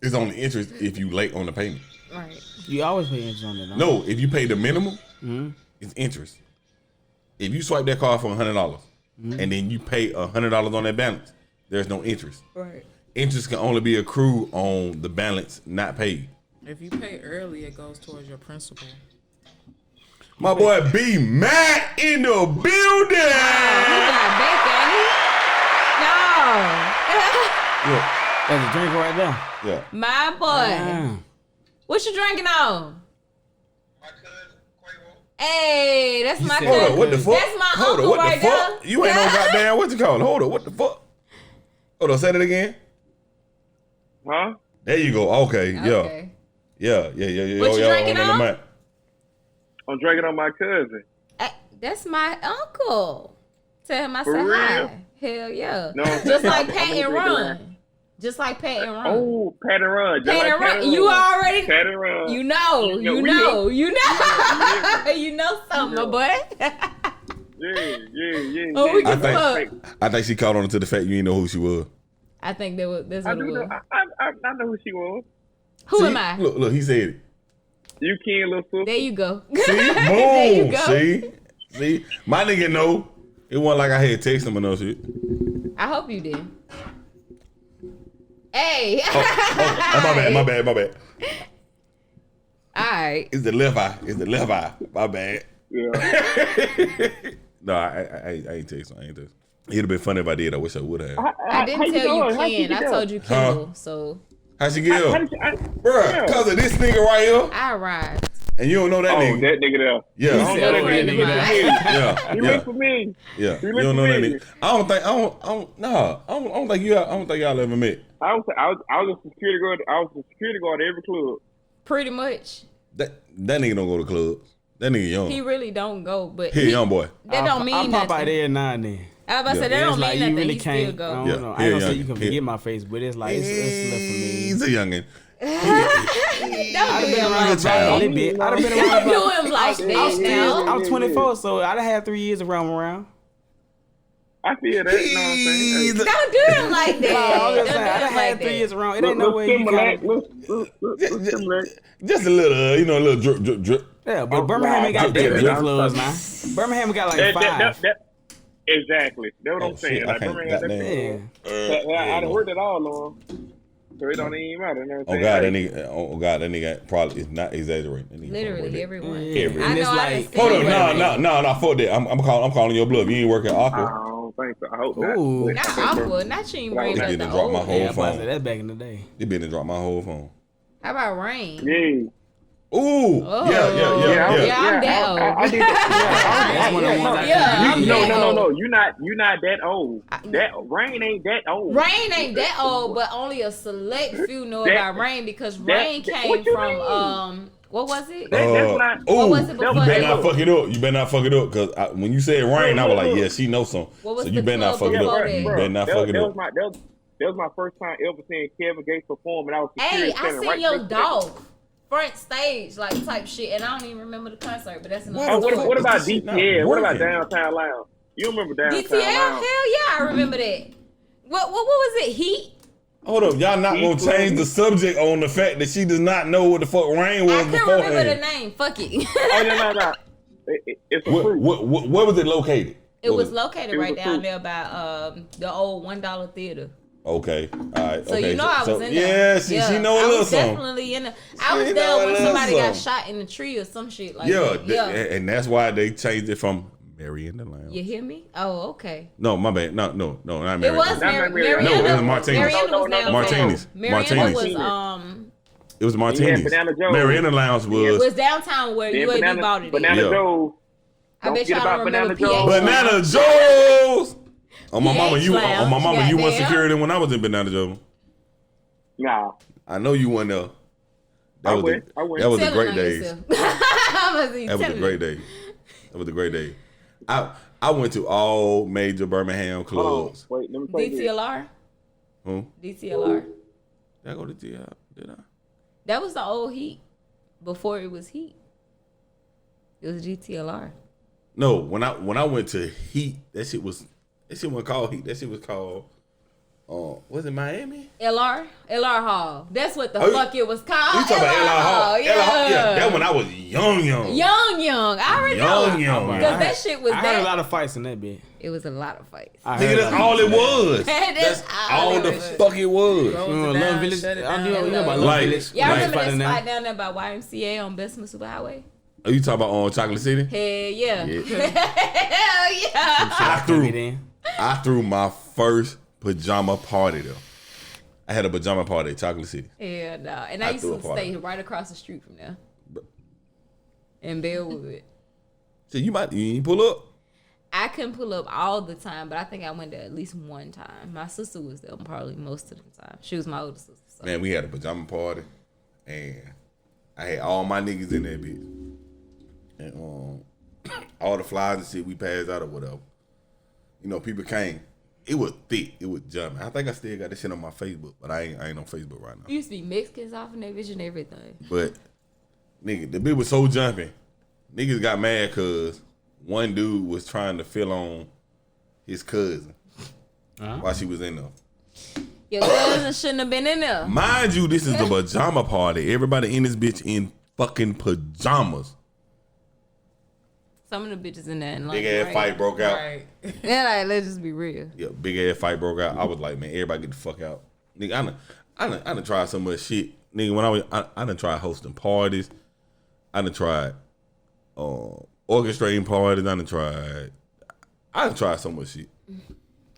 It's only interest if you late on the payment. Right. You always pay interest on that. Don't No, if you pay the minimum, it's interest. If you swipe that card for $100 and then you pay $100 on that balance, there's no interest. Right. Interest can only be accrued on the balance not paid. If you pay early, it goes towards your principal. My boy B Matt in the building. He got back, ain't Drink right there. Yeah. My boy. Damn. What you drinking on? Hey, that's my said- Hold cousin. up, what the fuck? That's my Hold uncle up, what right the fuck? there. You ain't no goddamn, what you call it? Hold up, what the fuck? Hold on, say that again. Huh? There you go. Okay, yeah. Okay. Yeah. What you drinking the on? mic. I'm drinking on my cousin. That's my uncle. Tell him I For said real? hi. Hell yeah. No, Just like I'm Pat gonna and drink it Run. Just like Pat and Run. Oh, Pat and Run. Just Pat like and Pat Run. and You Run. already. Pat and Run. You know. You know. You know something, my boy. Yeah. Oh, we I can fuck. think she caught on to the fact you didn't know who she was. I think that's I what it do know. was. I know who she was. Who See? am I? Look, he said it. You can, little sister. There you go. See? There you Boom. go. See? My nigga know. It wasn't like I had to text him or no shit. I hope you did. Hey. My bad. All right. It's the left eye. My bad. Yeah. No, I ain't texting. It'd have been funny if I did. I wish I would have. I didn't tell you Ken. I told you Kendall. So How she get up? Bruh, Yeah. cause of this nigga right here. I arrived. And you don't know that Oh, nigga. that nigga there. Yeah. I don't know that Friend nigga. of He mine. look for me. Yeah. He look for me. Yeah. He You look don't know for that me. nigga. I don't think y'all ever met. I was a security guard. I was a security guard at every club. Pretty much. That nigga don't go to clubs. That nigga young. He really don't go, but He a young boy. that don't mean I pop out nothing. there now and then. I was about to say that It's don't like mean you nothing. really He still can't. I go. don't Yeah, know. he I ain't gonna young. say you can He- forget my face, but it's like it's left for me. He's a youngin. Don't I'd do have been him around like the block a that. little bit. I'd have been around Don't the block. do him like that now. I'm 24, so I'd have had 3 years around. I feel that. You know what I'm saying? Don't do him like that. I'm Don't just do saying, I'd have him had like 3 years that. around. It ain't no way you can. Little similar. Just a little, a little drip. Yeah, but Birmingham ain't got drip, that drip. many clubs now. Birmingham got like 5. Exactly. That's what I'm Oh, saying. shit, I Like, can't Birmingham got goddamn. that. Yeah. I done heard it all on. So it don't even matter. You know what I'm saying? Oh God, that nigga probably is not exaggerating. That nigga fucking with Literally it. everyone. Yeah. I And know it's I like- done Hold seen up, it. no, fuck that. I'm calling your bluff. You ain't working at I Aqua. don't think so. I hope not. Ooh. But Not I think so. Aqua. Not you ain't bring They back didn't the drop my old. whole Yeah, I'm about to say phone. that's back in the day. You been to drop my whole phone. How about Rain? Yeah. Ooh, Oh. yeah. I'm that old. I did that. That's one of the ones I Yeah, I'm that No. old. You're not that old. That Rain ain't that old. Rain ain't that old, but only a select few know That- about Rain because Rain that- came what you from what was it? That's not. What was it you before better that? not fuck it up. You better not fuck it up, cause when you said rain, I was like, yeah, she knows some. What was So the you better not club fuck it before up. that? You Bro, better not fuck it up. That was my first time ever seeing Kevin Gates perform, and I was Hey, security I standing seen right your next to him. dog front stage like type shit, and I don't even remember the concert, but that's another Oh, story. what about This shit not DTL? What about working. Downtown Lounge? You remember Downtown DTL? Hell Lounge? yeah, I remember that. What was it? Heat? Hold up, y'all not gonna change the subject on the fact that she does not know what the fuck rain was I couldn't remember the beforehand. name. Fuck it. Oh, no. It's a fruit. Where was it located? It What was located It was right a down fruit. there by the old $1 theater. Okay, all right. So okay. you know I was in there. Yeah, she know a I little was something. definitely in there. I was She know there a when little somebody got something. shot in the tree or some shit like Yeah, that. Yeah. and that's why they changed it from Mary in the Lounge. You hear me? Oh, okay. No, my bad. No, not Mary. It was Not Mariana. Mariana. No, it was Martinez. Mariana was No, downtown. Martinez. Mariana Martinez. was It was Martinez. Banana Joe. Mary in the Lounge it was was downtown where Then UAB bought it. Banana Yeah. Joe. I bet y'all don't remember Banana Joe. PH. Banana Joe's. On my mama, PH you Lounge, went goddamn. security when I was in Banana Joe. Nah. I know you went there. I went. That was the Telling great on days. yourself. I was That was a great day. That was a great day. I went to all major Birmingham Hold on. clubs. Wait, let me tell you this. DTLR? Who? DTLR. Did I go to DL? Did I? That was the old Heat. Before it was Heat. It was DTLR. No, when I went to Heat, that shit wasn't called Heat. That shit was called was it Miami? LR Hall. That's what the Oh, fuck it was called. You talking about LR Hall? Yeah. LR Hall. Yeah, that when I was young. Young. I already know. Young. Because that shit was I had a that. lot of fights in that bit. It was a lot of fights. I Nigga, heard that's about all it was. That's That's all all it the was. fuck it was. Love Village. Shut it I down. do you know about Love Like- Village. Y'all Like- remember that Fighting now. spot down there by YMCA on Bessemer Superhighway? Are you talking about on Chocolate City? Hell yeah. Yeah. Hell yeah. I Get in. threw my first pajama party though. I I had a pajama party at Chocolate City. Yeah, no. And I used to stay right across the street from there. In Bellwood. So you ain't pull up? I couldn't pull up all the time, but I think I went there at least one time. My sister was there probably most of the time. She was my older sister. So. Man, we had a pajama party, and I had all my niggas in that bitch. And all the flies and shit we passed out or whatever. You know, people came. It was thick. It was jumping. I think I still got this shit on my Facebook, but I ain't on Facebook right now. You used to be Mexicans off in that bitch and everything. But, nigga, the bitch was so jumping. Niggas got mad because one dude was trying to fill on his cousin while she was in there. Your cousin shouldn't have been in there. Mind you, this is the pajama party. Everybody in this bitch in fucking pajamas. Some of the bitches in there in Big ass fight broke out. Right. Yeah, like, let's just be real. Yeah, big ass fight broke out. I was like, man, everybody get the fuck out. Nigga, I done tried so much shit. Nigga, when I done tried hosting parties. I done tried orchestrating parties. I done tried so much shit.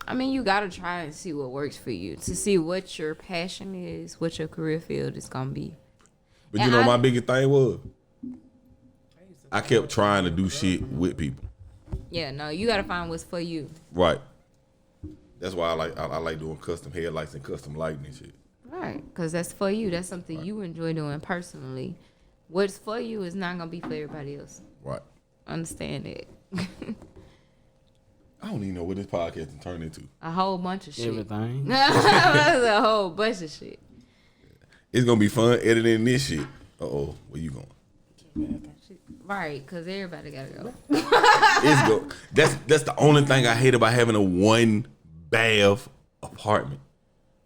I mean, you gotta try and see what works for you, to see what your passion is, what your career field is gonna be. But you know, my biggest thing was I kept trying to do shit with people. Yeah, no, you gotta find what's for you. Right. That's why I like doing custom headlights and custom lighting and shit. Right, because that's for you. That's something you enjoy doing personally. What's for you is not gonna be for everybody else. Right. Understand it. I don't even know what this podcast can turn into. A whole bunch of shit. Everything. A whole bunch of shit. It's gonna be fun editing this shit. Where you going? Right, because everybody gotta go. That's the only thing I hate about having a one bath apartment.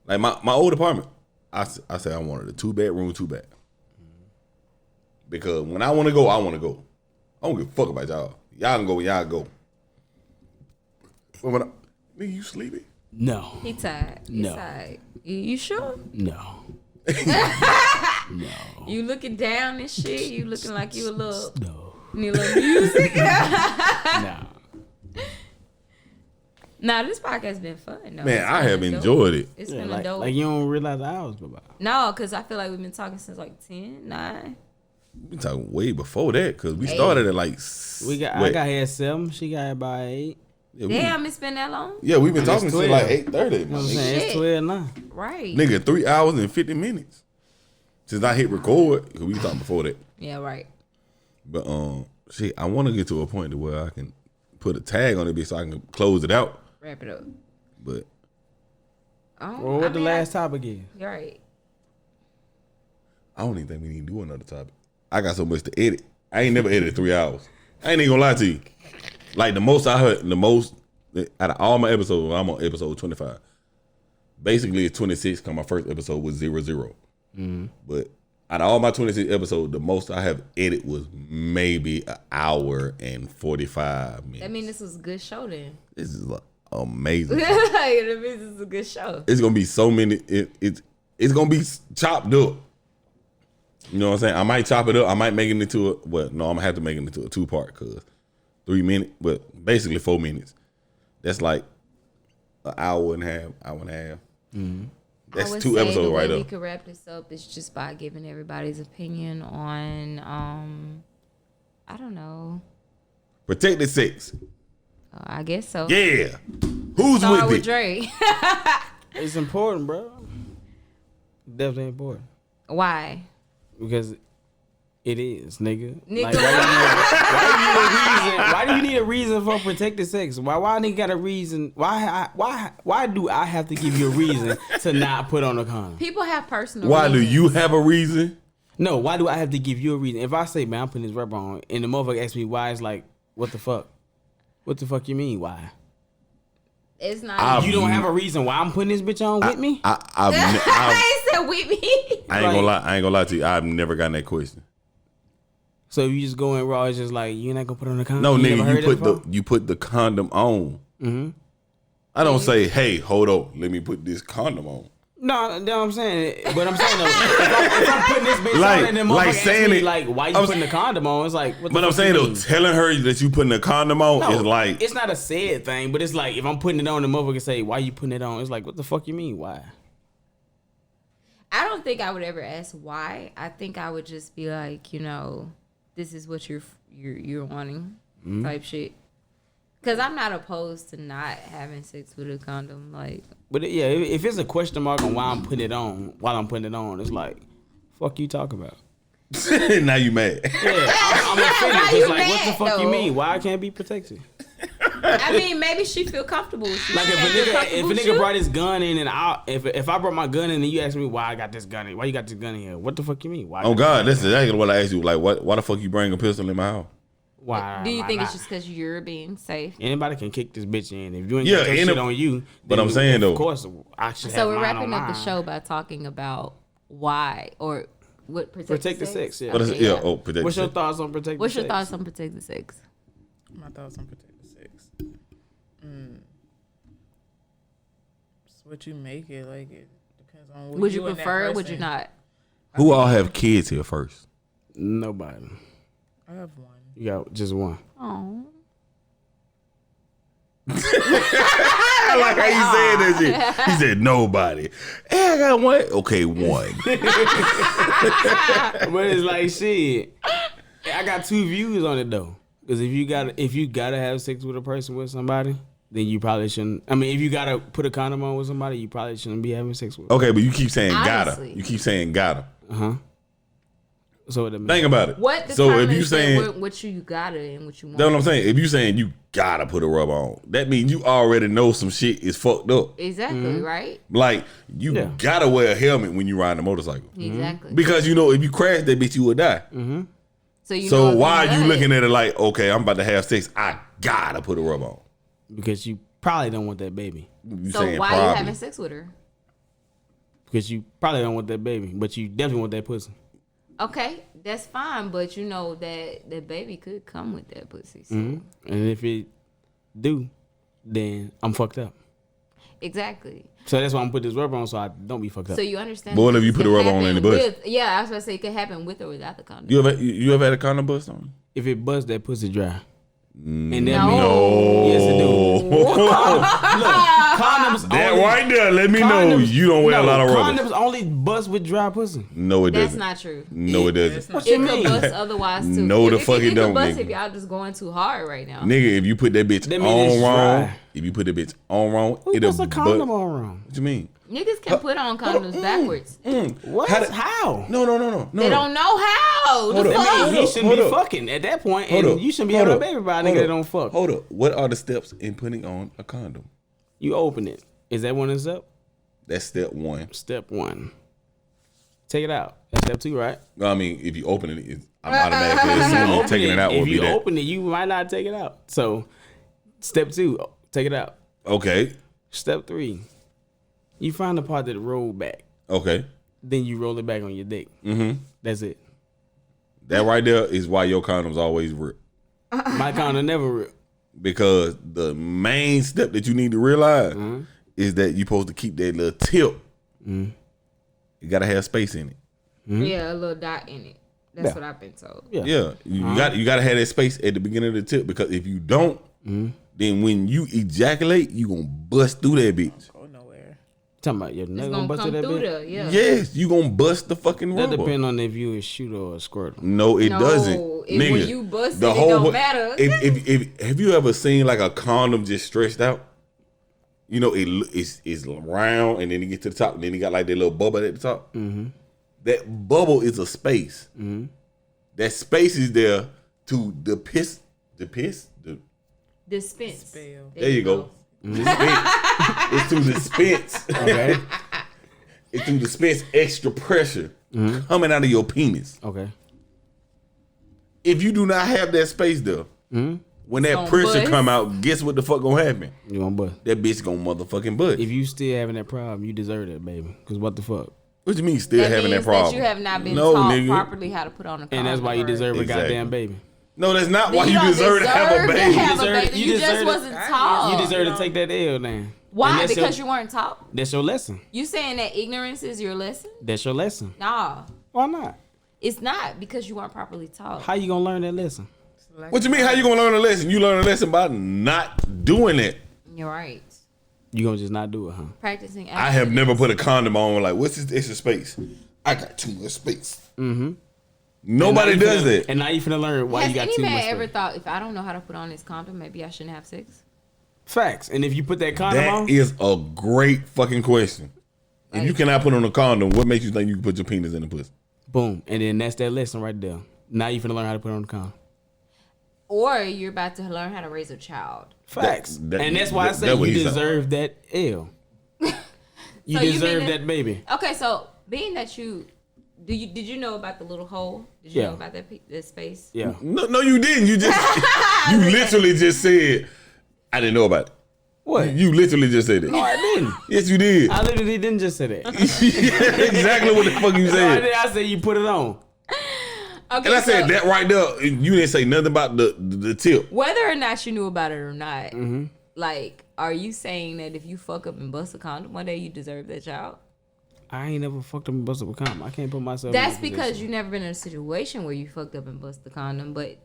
Like my old apartment, I said I wanted a 2-bedroom, 2-bath. Because when I want to go, I want to go. I don't give a fuck about y'all. Y'all can go when y'all go. But when nigga, you sleepy? No. He tired. No. Tired. You sure? No. No. You looking down and shit? You looking like you a little... No. Need a little music? No. Nah, this podcast been fun. Though. Man, I have enjoyed it. It's been a dope. Like you don't realize the hours go by. No, because I feel like we've been talking since like 10, 9. We talking way before that because we started at like. I got here at 7. She got here by 8. Yeah, Damn, it's been that long. Yeah, we've been talking since like 8:30. You know what I'm saying? It's 12 now. Right. Nigga, 3 hours and 50 minutes since I hit record because we was talking before that. Yeah, right. But shit, I want to get to a point to where I can put a tag on it so I can close it out. Wrap it up. But Well, what the last topic is? You're right. I don't even think we need to do another topic. I got so much to edit. I ain't never edited 3 hours. I ain't even gonna lie to you. Like the most I heard, out of all my episodes, I'm on episode 25. Basically, it's 26 because my first episode was 00. Mm-hmm. But out of all my 26 episodes, the most I have edited was maybe an hour and 45 minutes. That means this was a good show then. This is like amazing. That means this is a good show. It's gonna be so many. It's gonna be chopped up. You know what I'm saying? I might chop it up. I might make it into I'm gonna have to make it into a 2-part because 3 minutes, but basically 4 minutes. That's like an hour and a half. Mm-hmm. That's 2 episodes right up. We could wrap this up is just by giving everybody's opinion on I don't know. Protected sex. I guess so. Yeah. Who's Start with with it? Dre. It's important, bro. Definitely important. Why? Because it is, nigga. Nigga. Like, why do you need a reason for protected sex? Why nigga got a reason? Why do I have to give you a reason to not put on a condom? People have personal Why reasons. do you have a reason? No, why do I have to give you a reason? If I say, man, I'm putting this rubber on, and the motherfucker asks me why, it's like, what the fuck? What the fuck you mean, why? It's not. You don't have a reason why I'm putting this bitch on with me? I said with me. I ain't gonna lie to you. I've never gotten that question. So if you just go in raw, it's just like, you're not gonna put on a condom? No, you nigga, you put the condom on. Mm-hmm. I don't say, hey, hold up, let me put this condom on. No, you know what I'm saying. But I'm saying, though, if I'm putting this bitch on and then motherfucker asks me, like, why you putting the condom on? It's like, what the But I'm fuck saying, you though, mean? telling her that you putting a condom on is like... It's not a sad thing, but it's like, if I'm putting it on, the motherfucker say, why you putting it on? It's like, what the fuck you mean, why? I don't think I would ever ask why. I think I would just be like, this is what you're wanting, type shit. Because I'm not opposed to not having sex with a condom, like. But yeah, if it's a question mark on why I'm putting it on, it's like, fuck you talk about. Now you mad. Yeah, I'm offended. It's like, what the fuck you mean? Why I can't be protected? I mean, maybe she feel comfortable with you. Like if a nigga brought his gun in and if I brought my gun in and you ask me why I got this gun in, why you got this gun in here? What the fuck you mean? Why? Oh God, that's exactly what I asked you. Like, why the fuck you bring a pistol in my house? Why? Do you think it's just because you're being safe? Anybody can kick this bitch in. If you ain't got shit on you, but I'm saying though, of course I should. So we're wrapping up the show by talking about why or what protected sex. Yeah. Protected sex. What's your thoughts on protected sex? What's your thoughts on protected sex? My thoughts on protected sex. It's what you make it. Like it depends on. What would you prefer it? Would you not? Who all have kids here first? Nobody. I have one. You got just one. Oh. I like how you saying that shit. He said nobody. Hey, I got one. Okay, one. But it's like shit. I got 2 views on it though. Because if you gotta have sex with a person with somebody, then you probably shouldn't. I mean, if you gotta put a condom on with somebody, you probably shouldn't be having sex with them. Okay, but you keep saying Honestly. gotta. You keep saying gotta. So think about it. What so if you saying what you gotta and what you want? That's what I'm saying. If you saying you gotta put a rubber on, that means you already know some shit is fucked up. Exactly, right? Like you gotta wear a helmet when you ride a motorcycle. Exactly. Because if you crash that bitch, you will die. So why are you looking at it like, okay, I'm about to have sex, I gotta put a rubber on? Because you probably don't want that baby. So why are you having sex with her? Because you probably don't want that baby, but you definitely want that pussy. Okay, that's fine, but you know that the baby could come with that pussy. So. And if it do, then I'm fucked up. Exactly. So that's why I'm putting this rubber on so I don't be fucked up. So you understand? But what if you put a rubber on in the bush? Yeah, I was going to say it could happen with or without the condom. You ever had a condom bust on? If it busts, that pussy dry. And that No. means, yes, it do. Look, condoms. That only, right there, let me know you don't wear a lot of rubber. Condoms only bust with dry pussy. No, it That's doesn't. not true. No, it doesn't. What you It could mean? bust otherwise too. No, the fuck it don't, It bust nigga. if y'all just going too hard right now. Nigga, if you put that bitch That mean it's on wrong, dry. if you put that bitch on wrong, Who it'll puts a bust. condom on wrong? What you mean? Niggas can put on condoms backwards. What? How? No. They don't know how. Hold The up. fuck? I mean, he Hold shouldn't up. be fucking at that point, Hold and up. you shouldn't be Hold having a up. baby by a Hold nigga that up. don't fuck. Hold up. What are the steps in putting on a condom? You open it. Is that one step? That's step one. Step 1. Take it out. That's step 2, right? I mean, if you open it, I'm automatically assuming Open taking it out if will be you that. open it, you might not take it out. So, step 2, take it out. Okay. Step 3, you find the part that roll back. Okay. Then you roll it back on your dick. That's it. That right there is why your condoms always rip. My condom never rip. Because the main step that you need to realize is that you're supposed to keep that little tip. You gotta have space in it. Yeah, a little dot in it. That's what I've been told. Yeah, you gotta have that space at the beginning of the tip, because if you don't, then when you ejaculate, you gonna bust through that bitch. Go nowhere. Talking about your It's nut gonna bust come through that through bitch? there, yeah. Yes, you gonna bust the fucking That rubber. depends on if you a shooter or a squirter. No, it doesn't. If when you bust it, it don't matter. If have you ever seen like a condom just stretched out? You know, it's round and then you get to the top and then you got like that little bubble at the top. That bubble is a space. That space is there to dispense. Spell. There you go. Dispense. It's to dispense. Okay. It's to dispense extra pressure coming out of your penis. Okay. If you do not have that space there, when that Gonna pressure bust. come out, guess what the fuck gonna happen? You gonna bust. That bitch gonna motherfucking bust. If you still having that problem, you deserve that, baby. Because what the fuck? What you mean still That having means that problem? that you have not been No, taught nigga. properly how to put on a condom. And that's why you deserve a Exactly. goddamn baby. No, that's not why you don't deserve to have a baby. You just wasn't taught. You deserve to take that L, then. Why? And that's Because your, you weren't taught. That's your lesson. You saying that ignorance is your lesson? That's your lesson. Nah, Why not? it's not, because you weren't properly taught. How you gonna learn that lesson? What you mean? How you gonna learn a lesson? You learn a lesson by not doing it. You're right. You gonna just not do it, huh? Practicing. I have never put a condom on. Like, what's this extra space? I got too much space. Mm-hmm. Nobody does that. And now you finna learn why you got too much space. Has any man ever thought, if I don't know how to put on this condom, maybe I shouldn't have sex? Facts. And if you put that condom on, That is a great fucking question. If you cannot put on a condom, what makes you think you can put your penis in the pussy? boom, and then that's that lesson right there. Now you finna learn how to put on the condom. Or you're about to learn how to raise a child. Facts. And that's why I say you deserve that L. You deserve that baby. Okay, so being that did you know about the little hole? Did you know about that space? Yeah. No, you didn't. You just you literally just said I didn't know about it. What? You literally just said it. No, I didn't. Yes, you did. I literally didn't just say that. Exactly what the fuck you said. No, I said you put it on. Okay, and I said that right there. You didn't say nothing about the tip. Whether or not you knew about it or not, like, are you saying that if you fuck up and bust a condom one day, you deserve that child? I ain't never fucked up and busted up a condom. I can't put myself. That's in because you've never been in a situation where you fucked up and bust the condom. But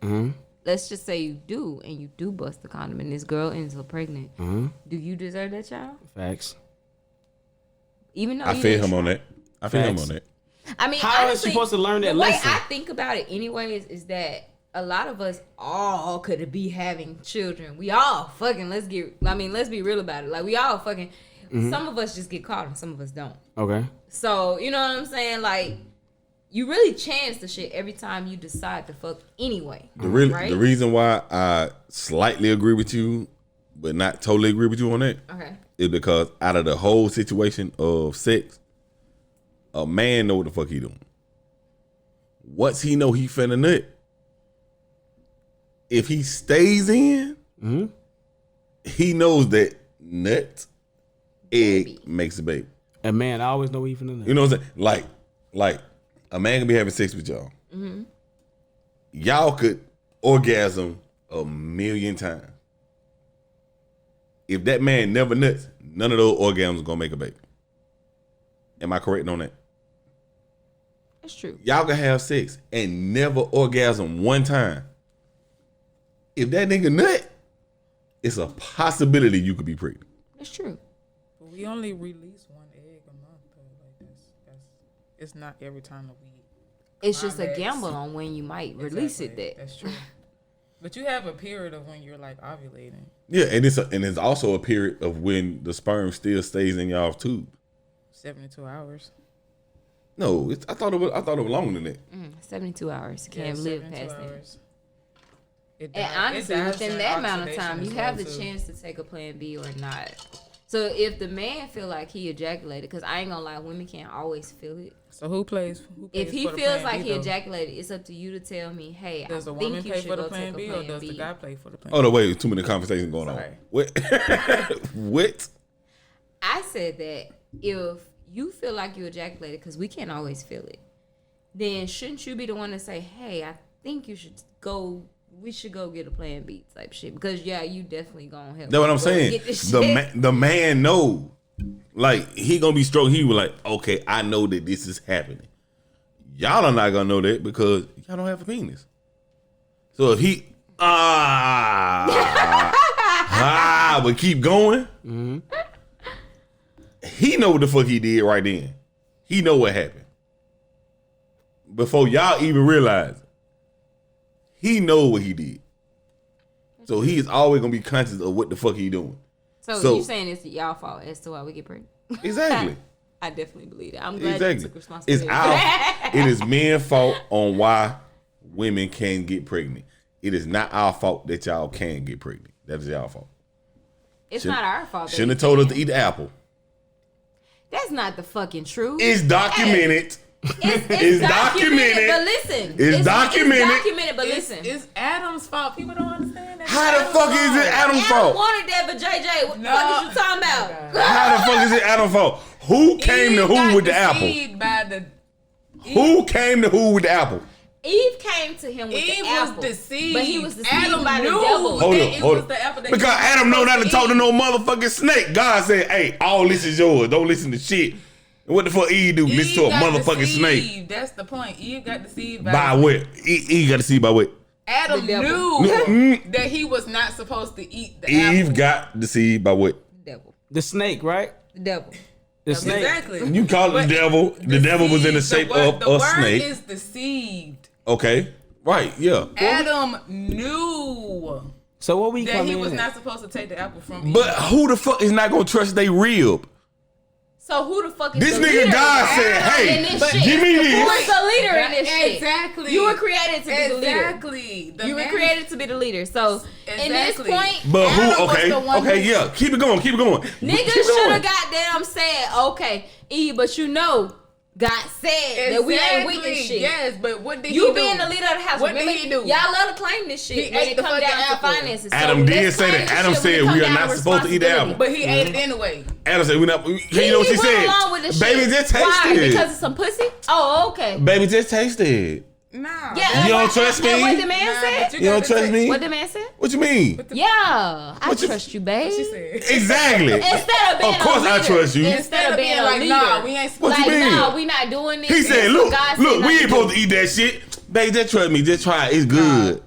let's just say you do, and you do bust the condom, and this girl ends up pregnant. Do you deserve that child? Facts. Even though I feel him on that. I feel him on that. I mean, how honestly, is she supposed to learn that the way lesson? I think about it, anyways, is that a lot of us all could be having children. We all fucking. Let's be real about it. Like, we all fucking. Some of us just get caught, and some of us don't. Okay. So you know what I'm saying? Like, you really chance the shit every time you decide to fuck anyway. The reason why I slightly agree with you, but not totally agree with you on that, is because out of the whole situation of sex, a man know what the fuck he doing. Once he know he finna nut, if he stays in, he knows that nut, egg makes a baby. And man, I always know what he finna nut. You know what I'm saying? Like a man can be having sex with y'all. Y'all could orgasm 1,000,000 times. If that man never nuts, none of those orgasms are gonna make a baby. Am I correct on that? That's true. Y'all can have sex and never orgasm one time. If that nigga nut, it's a possibility you could be pregnant. That's true. But we only release one egg a month, though. Like that's it's not every time that we. It's just a gamble on when you might release it. That's true. But you have a period of when you're like ovulating. Yeah, and it's also a period of when the sperm still stays in y'all's tube. 72 hours. No, I thought it was longer than that. 72 hours. You can't live past that. And honestly, dies within during that amount of oxidation time, you as have well, the too. chance to take a plan B or not. So if the man feel like he ejaculated, because I ain't gonna lie, women can't always feel it. So who pays If he for the feels plan like B, he though? ejaculated, it's up to you to tell me, hey, Does the I woman think you pay should for the go plan take a B, plan or does B. the guy pay for the plan? Oh no, wait, too many conversations going on. What? What? I said that if you feel like you ejaculated, because we can't always feel it, then shouldn't you be the one to say, hey, I think you should go, we should go get a plan B type shit? Because you definitely gonna help. That's what I'm saying. Get this The man know. Like, he gonna be strong. He was like, okay, I know that this is happening. Y'all are not gonna know that because y'all don't have a penis. So if he but keep going, he know what the fuck he did right then. He know what happened. Before y'all even realize it, he know what he did. So he is always gonna be conscious of what the fuck he doing. So you saying it's y'all fault as to why we get pregnant? Exactly. I definitely believe that. I'm glad you took responsibility. It is men's fault on why women can't get pregnant. It is not our fault that y'all can get pregnant. That is y'all fault. It's not our fault. Shouldn't have told us to eat the apple. That's not the fucking truth. It's documented. It's documented. But listen. It's documented. It's documented, but listen. It's Adam's fault. People don't understand that. How the fuck is it Adam's Adam fault? wanted that, but JJ, what the fuck is you talking about? How the fuck is it Adam's fault? Who came to who with the apple? Who came to who with the apple? Eve came to him with the apple. Eve was deceived. But he was deceived Adam by the knew devil. Hold up. Because Adam know not to talk to no motherfucking snake. God said, hey, all this is yours. Don't listen to shit. And what the fuck Eve do? Listen to a motherfucking snake. That's the point. Eve got deceived by what? Eve got deceived by what? Adam knew that he was not supposed to eat the apple. Eve got deceived by what? Devil. The snake, right? The devil. The snake. Exactly. You call it the devil. The devil was in the shape of a snake. The word is deceived. Okay. Right. Yeah. Adam knew So what we that come he in was at? not supposed to take the apple from Eve. But who the fuck is not gonna trust they rib? So who the fuck is This the nigga leader God in said, "Hey, this shit? give me Who this." is the leader in this shit? Exactly. You were created to be the leader. Exactly. You were created to be the leader. So in this Exactly. point, But Adam who? was Okay. the one Okay. who- Yeah. Keep it going. Keep it going. niggas Keep it should going. have goddamn said, okay, Eve, but you know, God said that we ain't with this shit. Yes, but what did he You do? being the leader of the house. What Remember, did he do? Y'all love to claim this shit He when ate it the come fucking down to apple. finances. Adam did let's say claim that. this Adam shit when said it come we are down not supposed to eat the apple. But he ate it anyway. Adam said we not. You know what she went said? along with the Baby, shit. just taste Why? it. Because of some pussy? Oh, okay. Baby, just taste it. Nah. Yeah. You don't trust me? And what the man Nah, said? but You don't gotta trust take- me? What the man said? What you mean? Yeah, I trust you, babe. She said. Exactly. Instead of being Of course a I leader, trust you. Instead of being a like, leader, nah, we ain't supposed What you mean? nah, we not doing this. He said, This "Look, what God look, said we not ain't to supposed do." to eat that shit, babe. Just trust me. Just try it. It's good."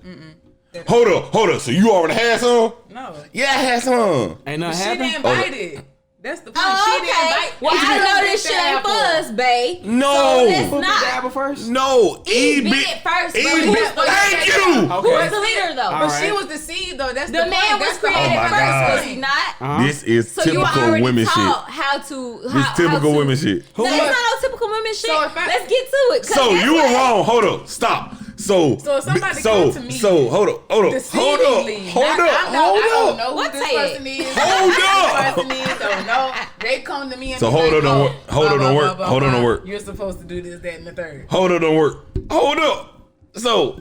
Hold up. So you already had some? No. Yeah, I had some. Ain't nothing She happened. didn't invite it. That's the point. Oh, She didn't okay. invite. Well, She I didn't know get this shit that ain't for apple. us, babe. No. So let's Who picked the not. apple first? No, Eve did it first, but Eve who's bit. the Thank leader? you. Okay. Who was the leader though? All But she right. was deceived though. That's The point. man was That's the created Oh my first, God. was he not? This is So you typical already women shit. taught how to. This How typical to, women shit. No, was- it's not no typical women shit. So if I- Let's get to it. 'cause So that's you were what- wrong. Hold up. Stop. So if somebody so come to me so hold up. deceivingly. Hold I up. don't know What who this say it? person is. Hold Who up. this person is. Don't know. They come to me and So be hold like, on, don't work. Hold blah, on, don't blah, work. blah, Hold on, blah. don't work. You're supposed to do this, that, and the third. Hold up, don't work. Hold up. So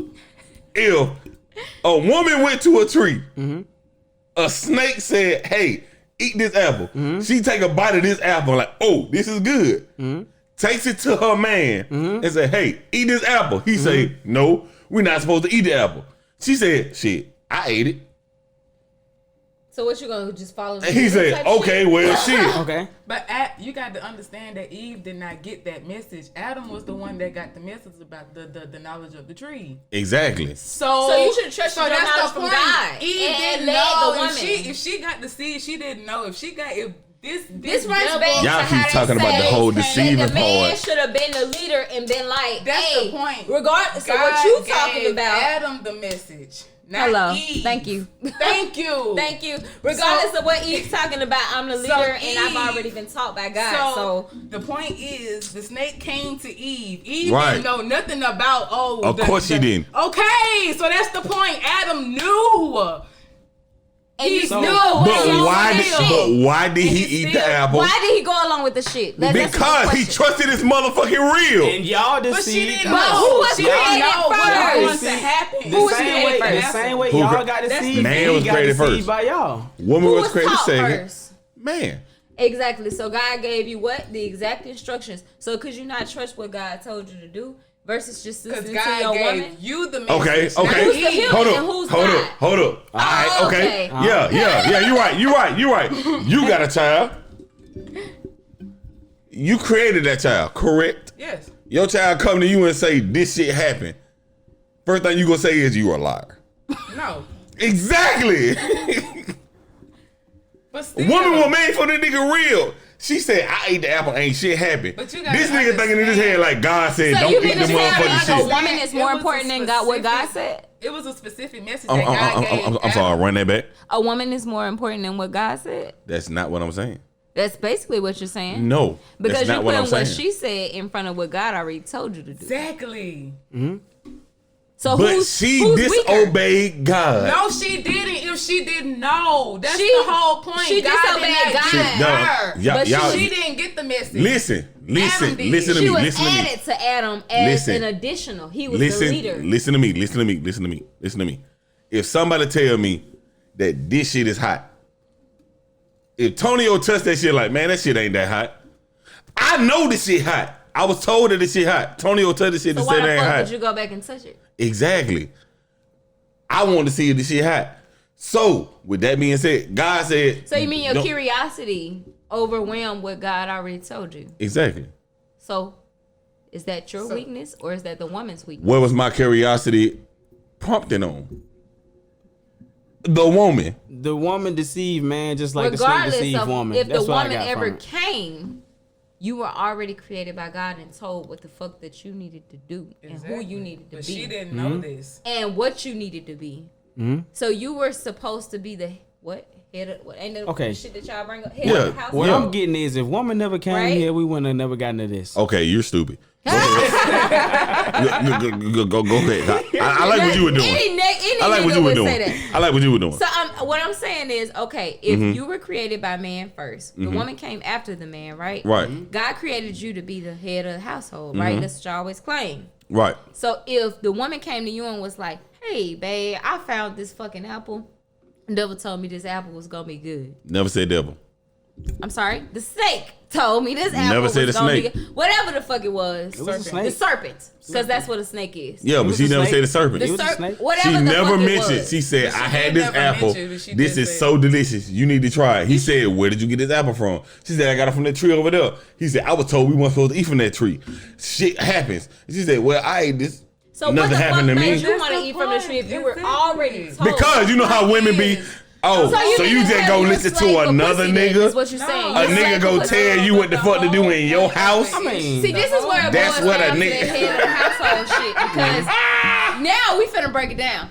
if a woman went to a tree, a snake said, "Hey, eat this apple." She take a bite of this apple, like, "Oh, this is good." Takes it to her man and say, "Hey, eat this apple." He say, "No, we're not supposed to eat the apple." She said, "Shit, I ate it." So what you gonna just follow? And he said, "Okay, well, shit." Okay. But you got to understand that Eve did not get that message. Adam was the one that got the message about the knowledge of the tree. Exactly. So you should trust your that's knowledge the from point. God Eve and didn't led know the woman. if she got the seed. She didn't know if This runs devil- back Y'all to keep how talking they about the say whole that deceiving the man part. should have been the leader and been like, That's hey, the point. regardless of God what you talking gave about. Adam the message. Not Hello. Eve. Thank you. Thank you. Thank you. Regardless of what Eve's talking about, I'm the leader and I've Eve- already been taught by God. So the point is, the snake came to Eve. Eve Right. didn't know nothing about Of course she didn't. Okay, so that's the point. Adam knew. and you He still knew. went But along why with did the shit. why did he And he eat still- the apple? Why did he go along with the shit? That's a good Because he question. trusted his motherfucking real. And y'all But she deceived. didn't But know. who was She didn't created know what was first? going to happen. Who was The same created way, the first? same way Who y'all cre- got That's deceived. Man was he got created deceived first. by y'all. Woman Who was was created taught second. first? Man. Exactly. So God gave you what? The exact instructions. So could you not trust what God told you to do versus just Because listening to your God gave woman? you the message. Okay, not okay. Who's the Eve. human Hold and up, who's hold not? up, hold up. All right, okay. okay. Yeah. You're right. You got a child. You created that child, correct? Yes. Your child come to you and say this shit happened. First thing you gonna say is you a liar. No. Exactly. But still. Woman was made for the nigga real. She said, "I ate the apple, ain't shit happened." But you gotta This nigga thinking in his head like God said, So "Don't you eat mean the to tell me motherfucking like a shit." woman is It more was a important than God? What God specific- said? It was a specific message that God gave. I'm sorry. Run that back. A woman is more important than what God said. That's not what I'm saying. That's basically what you're saying. No, Because that's you're not what I'm putting what saying. she said in front of what God already told you to do. Exactly. So But who's she who's weaker? disobeyed God. No, she didn't. If she didn't know, that's She- the whole point. she God disobeyed did not God. give No, her. y'all- But y'all- She didn't get the message. Listen Adam did. to She me. was Listen to me. added to Adam as Listen. an additional. He was the leader. Listen to me. If somebody tell me that this shit is hot, if Tonio touched that shit like, man, that shit ain't that hot. I know this shit hot. I was told that this shit hot. Tonio touched this shit So and why said it the ain't fuck hot. would you go back and touch it? Exactly. I want to see if this shit hot. So, with that being said, God said. So you mean your don't- curiosity overwhelmed what God already told you? Exactly. So is that your weakness or is that the woman's weakness? What was my curiosity prompting on? The woman. The woman deceived man, just like Regardless the snake deceived of woman. if That's the what I woman got ever from it. came, you were already created by God and told what the fuck that you needed to do and who you needed to But be. she didn't know this. And what you needed to be. So you were supposed to be the what? Head of, what ain't that Okay. the shit that y'all bring up? Head Yeah. of the house. What Yeah. I'm getting is, if woman never came Right? here, we wouldn't have never gotten to this. Okay, you're stupid. Go ahead. I like what you were doing. Any I like what nigga you were would doing. say that. I like what you were doing. So what I'm saying is, okay, if you were created by man first, the woman came after the man, right? Right. God created you to be the head of the household, right? That's what you always claim. Right. So if the woman came to you and was like, "Hey, babe, I found this fucking apple. The devil told me this apple was gonna be good." Never said devil. I'm sorry, the snake told me this apple Never was said the gonna be snake. good. Whatever the fuck it was. It was a The snake. serpent, because that's what a snake is. Yeah, but was she a never snake. said the serpent. It was a snake. Whatever She the never fuck it mentioned. was. She said, She "I had did this never apple. mention, but she This did is say- so delicious. You need to try it." He said, "Where did you get this apple from?" She said, "I got it from that tree over there." He said, "I was told we weren't supposed to eat from that tree." Shit happens. She said, "Well, I ate this. So Nothing what the happened fuck to made me." you want to eat from the tree if you were Exactly. already told? Because you know how women be. Oh, so you mean to just tell go me you listen a slave to for another pussy then, nigga. is what you're saying. A You're nigga slave go for pussy. tell you what the fuck to do in your house. I mean, See, this is where it That's boils what a down to nigga- that head of the household shit. Because now we finna break it down.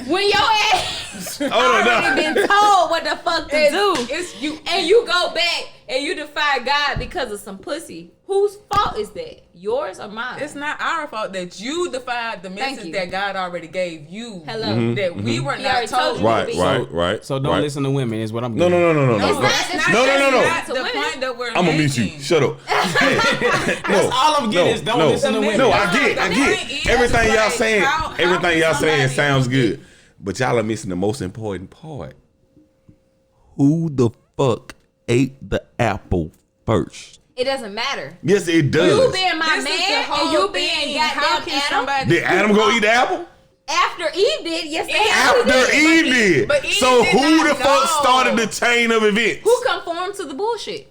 When your ass already been told what the fuck to do, It's you. and you go back and you defy God because of some pussy, whose fault is that? Yours or mine? It's not our fault that you defied the Thank message you. that God already gave you. Hello. That we were He not already told told. you. Right. So don't right. listen to women, is what I'm No, getting. no. No, No. that's not, No. that's To not the women. point that we're I'm gonna mute you. making. Shut up. That's all I'm getting is don't listen to women. No, I The get. point is, Everything y'all like, saying, how everything y'all can saying somebody- sounds good, but y'all are missing the most important part. Who the fuck ate the apple first? It doesn't matter. Yes, it You does. being my This is the man whole and you thing. being How goddamn can Adam. somebody? Did Adam go eat the apple? After Eve did, yes, they After Eve did. but Eve So did who not the fuck know. started the chain of events? Who conformed to the bullshit?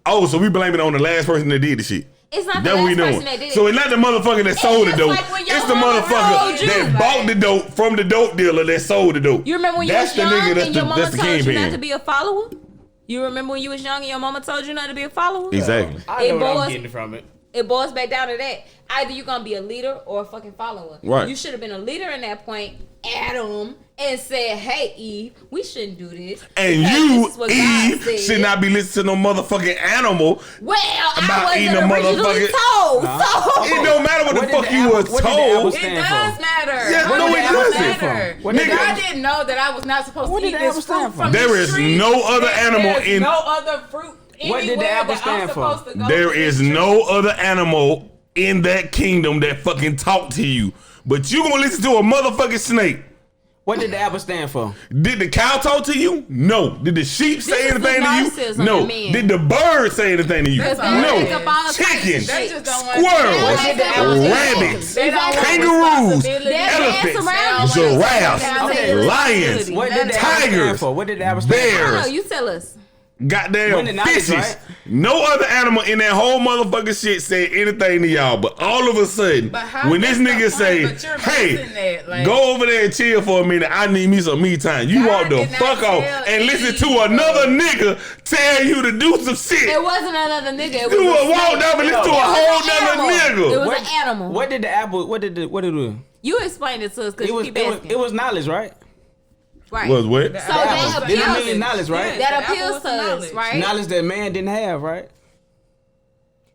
Oh, so we blame it on the last person that did the shit. It's not the That's what we last doing. person that did it. So it's not the motherfucker that sold the just dope. like when your It's the mama motherfucker told you, that like- bought the dope from the dope dealer that sold the dope. You remember when you That's was the young nigga that's and your the, mama that's the told you not to kingpin. be a follower? You remember when you was young and your mama told you not to be a follower? Exactly. I know It what I'm boils- getting from it. It boils back down to that. Either you're gonna be a leader or a fucking follower. Right. You should have been a leader in that point, Adam, and said, "Hey Eve, we shouldn't do this." And because you, this is what God Eve, said." should not be listening to no motherfucking animal. Well, about I eating wasn't a originally motherfucking- told, so It don't matter what the What did fuck the you apple- was what did the apple told. It stand does for? matter. Yeah, What no, did it the apple doesn't. matter? What did Nigga, I the- didn't know that I was not supposed What to did eat the apple this fruit stand for? from There this is tree. no other animal There's in. no other fruit What did the anywhere apple that stand I'm for? supposed to go There to is this no tree. other animal in that kingdom that fucking talk to you. But you gonna listen to a motherfucking snake. What did the apple stand for? Did the cow talk to you? No. Did the sheep say is the anything to narcissism you? No. in men. Did the bird say anything to you? That's all No. it is. Chickens, They just don't want squirrels, What did the apple stand for? rabbits, They don't want kangaroos, responsibility. elephants, around you. giraffes, Okay. lions, What did the apple stand tigers, for? What did the apple stand for? bears. No, you tell us. Goddamn When the knowledge, fishes. right? No other animal in that whole motherfucking shit said anything to y'all. But all of a sudden, But how when this that's the nigga point, say, but you're "Hey, missing that, like- go over there and chill for a minute. I need me some me time." You God walk the did not fuck off tell and listen Eve, to another nigga tell you to do some shit. It wasn't another nigga. It was You a would walk snake. down and listen to a It was whole an nother animal. It nigga. was an animal. What did the apple? What did it do? You explained it to us because It you was keep it was asking. it was knowledge, right? right. Was what? So that Did it appeals. mean knowledge, right? Yeah. That The apple appeals was to us, knowledge. right? Knowledge that man didn't have, right?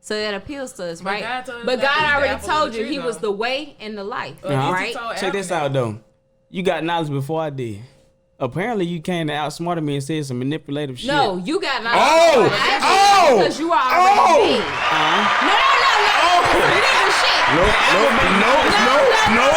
So that appeals to us, But right? God told us But not to eat God the already apple told of the you tree, He was though. the way and the life, Uh-huh. right? told Check this Adam out though. You got knowledge before I did. Apparently you came to outsmart me and said some manipulative shit. No, you got knowledge. Oh, before I did, because you are already oh. big. No. It's a nigga shit. No.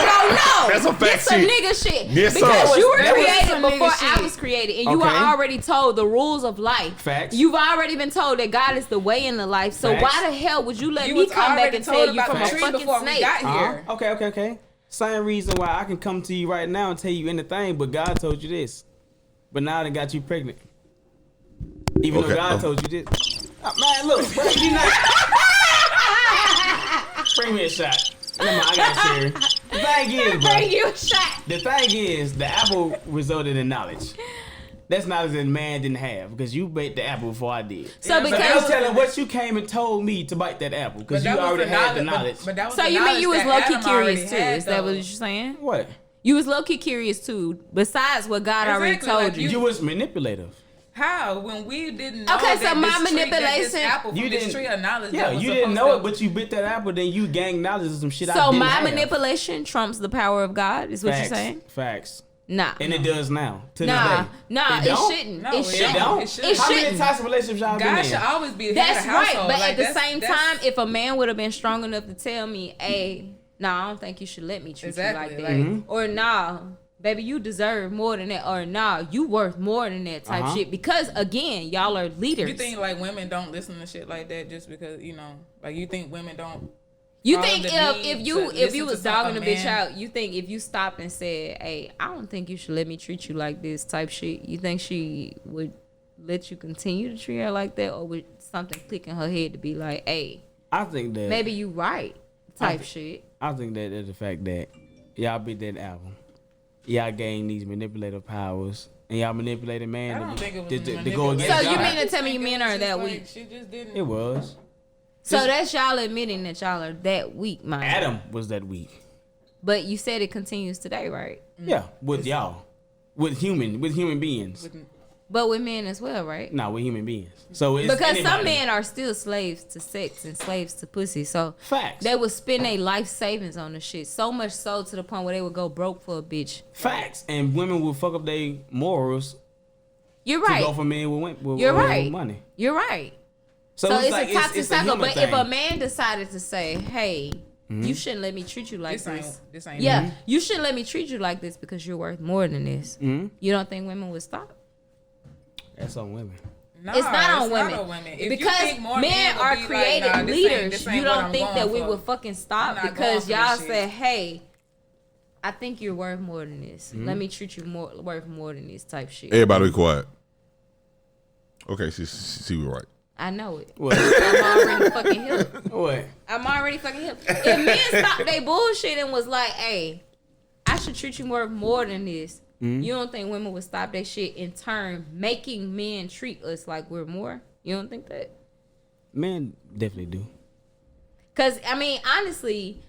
That's a fact It's shit. a nigga shit. Yes, sir. Because you were That was created some before nigga I shit. was created, and you were Okay. already told the rules of life. Facts. You've already been told that God is the way in the life. So Facts. why the hell would you let You me was come back already and told tell you about from the a tree fucking before we snake? got here. Okay. Same reason why I can come to you right now and tell you anything, but God told you this. But now I done got you pregnant. Even Okay. though God told you this. Man, look, bro, you not. Bring me a shot. Never mind, I got a cherry. The thing is, bro. Bring you a shot. The thing is, the apple resulted in knowledge. That's knowledge that man didn't have because you bit the apple before I did. So But I was telling what you came and told me to bite that apple because you already had the knowledge. But that was So the you mean you was knowledge low that key Adam already curious too? had, Is that what though. you're saying? What? You was low key curious too. Besides what God already Exactly, told like you. You was manipulative. How? When we didn't know Okay, so that my this tree, that this manipulation- apple from You this didn't- tree of knowledge. Yeah, that was you didn't know supposed it, but you bit that apple, then you gained knowledge of some shit I So didn't my have. manipulation trumps the power of God. Is what Facts, you're saying? Facts. Nah. And it does now. To Nah, this day. nah, it don't? shouldn't. No, It it shouldn't. don't. It It shouldn't. How many shouldn't. types of relationships y'all been God in? should always be the That's head of right, household. but Like, at the that's- same that's- time, if a man would have been strong enough to tell me, "Hey, nah, I don't think you should let me treat Exactly, you like that," like- or "Nah, baby, you deserve more than that," or "Nah, you worth more than that" type shit. Because again, y'all are leaders. You think like women don't listen to shit like that just because like you think women don't? You follow think the if need you to if listen you to was some- dogging a a bitch man? out, you think if you stopped and said, "Hey, I don't think you should let me treat you like this," type shit, you think she would let you continue to treat her like that, or would something click in her head to be like, "Hey, I think that maybe you right," type shit? I think that is the fact that y'all beat that album. Y'all gained these manipulative powers. And y'all manipulated man I don't think it was to go manipulation. against So you God. mean to tell me Think men it was are just that like, weak? She just didn't. It was. So that's y'all admitting that y'all are that weak, man. Adam was that weak. But you said it continues today, right? Yeah, with y'all. With human beings. But with men as well, right? Nah, with human beings. So it's Because some anybody. men are still slaves to sex and slaves to pussy. So Facts. they would spend their life savings on the shit. So much so to the point where they would go broke for a bitch. Facts. And women will fuck up their morals You're to right. go for men with You're right. money. You're right. So, So it's like, a toxic it's a cycle. human But if thing. a man decided to say, "Hey, you shouldn't let me treat you like This ain't. Yeah, you shouldn't let me treat you like this because you're worth more than this. You don't think women would stop? That's on women. No, It's not on women. If you Because think more men would are be creative like, nah, this leaders. ain't You what don't I'm think going that we for. would fucking stop I'm not because going for y'all this said, shit. "Hey, I think you're worth more than this. Let me treat you worth more than this," type shit. Everybody be quiet. Okay, she was right. I know it. What? I'm already fucking hip. What? I'm already fucking hip. If men stopped they bullshit and was like, "Hey, I should treat you more than this," you don't think women would stop that shit in turn, making men treat us like we're more? You don't think that? Men definitely do. Because, I mean, honestly,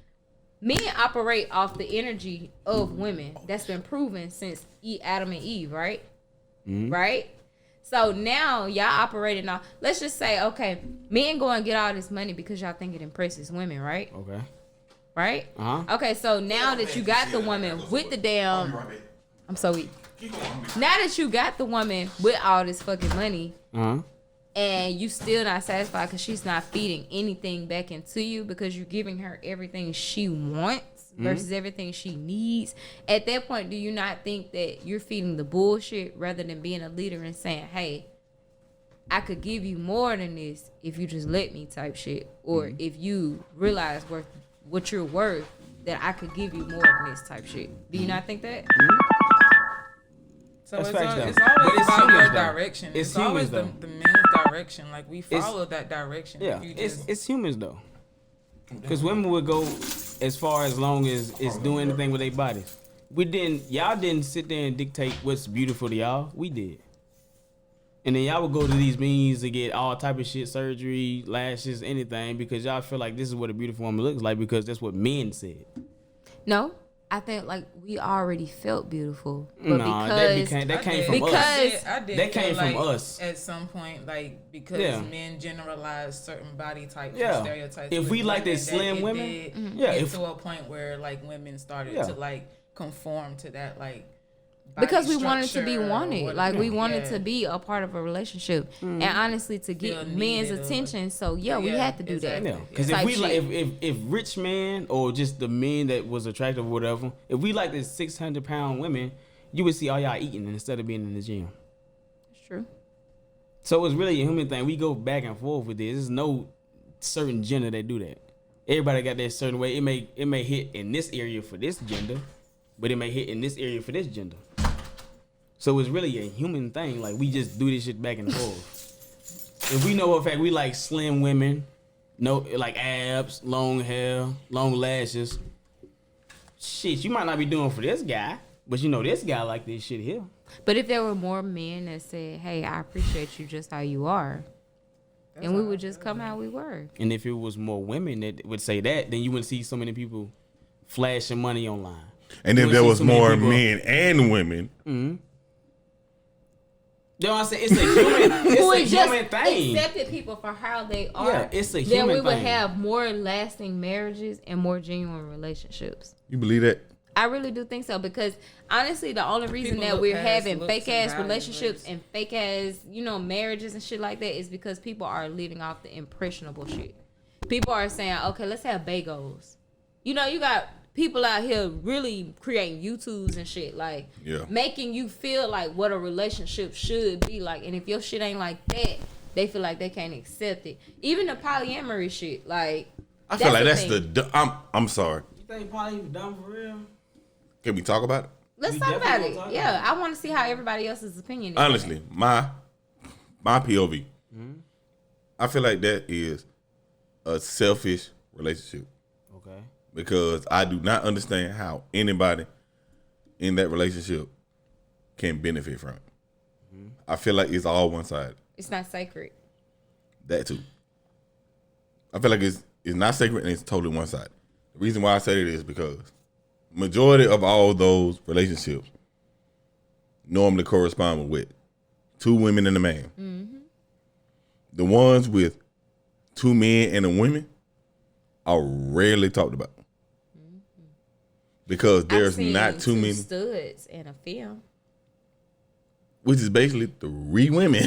men operate off the energy of women. That's been proven since Adam and Eve, right? Right? So now y'all operating off, let's just say, okay, men go and get all this money because y'all think it impresses women, right? Okay. Right? Uh-huh. Okay, so now that you got the woman with the damn, I'm so weak. Now that you got the woman with all this fucking money, Uh-huh. and you still not satisfied because she's not feeding anything back into you because you're giving her everything she wants versus everything she needs. At that point, do you not think that you're feeding the bullshit rather than being a leader and saying, "Hey, I could give you more than this if you just let me," type shit, or if you realize what you're worth, that I could give you more than this type shit? Do you not think that? So That's it's facts, though. always But it's about your humans, though. direction. It's It's always humans, the though. men's direction. Like we follow that direction. Yeah, If you it's just, it's humans though. Because women would go as far as long as it's doing anything with their bodies. Y'all didn't sit there and dictate what's beautiful to y'all. We did. And then y'all would go to these means to get all type of shit, surgery, lashes, anything, because y'all feel like this is what a beautiful woman looks like because that's what men said. No, I think like we already felt beautiful, but Nah, because that came from because- us. I did That feel came from like us. at some point, like because Yeah. men generalize certain body types Yeah. and stereotypes. If with we like women, that that slim it women, did yeah, get if- to a point where like women started Yeah. to like conform to that like body because we wanted to be structure or wanted, whatever. like we wanted Yeah. to be a part of a relationship, and honestly, to get Feel men's needed or- attention. So yeah, we Yeah, had to do exactly. Yeah, because Type if we like, shit. if rich men or just the men that was attractive or whatever, if we like this 600-pound women, you would see all y'all eating instead of being in the gym. It's true. So it's really a human thing. We go back and forth with this. There's no certain gender that do that. Everybody got that certain way. It may hit in this area for this gender, but it may hit in this area for this gender. So it's really a human thing. Like we just do this shit back and forth. If we know for a fact we like slim women, no like abs, long hair, long lashes. shit, you might not be doing for this guy, but you know this guy like this shit here. But if there were more men that said, "Hey, I appreciate you just how you are," and we would just come how we were. And if it was more women that would say that, then you wouldn't see so many people flashing money online. And if there was more men and women, You know what I'm saying? It's a human thing. Accepted people for how they are. Yeah, it's a human then we would thing. have more lasting marriages and more genuine relationships. you believe that? I really do think so because honestly, the only reason People that look we're past having looks fake and ass values relationships first. and fake ass, marriages and shit like that is because people are living off the impressionable shit. People are saying, okay, let's have bagels. You got people out here really creating YouTubes and shit, like making you feel like what a relationship should be like. And if your shit ain't like that, they feel like they can't accept it. Even the polyamory shit, like I feel like that's thing. I'm sorry. You think poly dumb for real? Can we talk about it? Let's talk about it. Yeah, I want to see how everybody else's opinion is. Honestly, my POV. I feel like that is a selfish relationship Okay. because I do not understand how anybody in that relationship can benefit from it. I feel like it's all one sided. It's not sacred. That too. I feel like it's not sacred and it's totally one sided. The reason why I say it is because majority of all those relationships normally correspond with two women and a man. Mm-hmm. The ones with two men and a woman are rarely talked about because there's not too many studs in a film. Which is basically 3 women.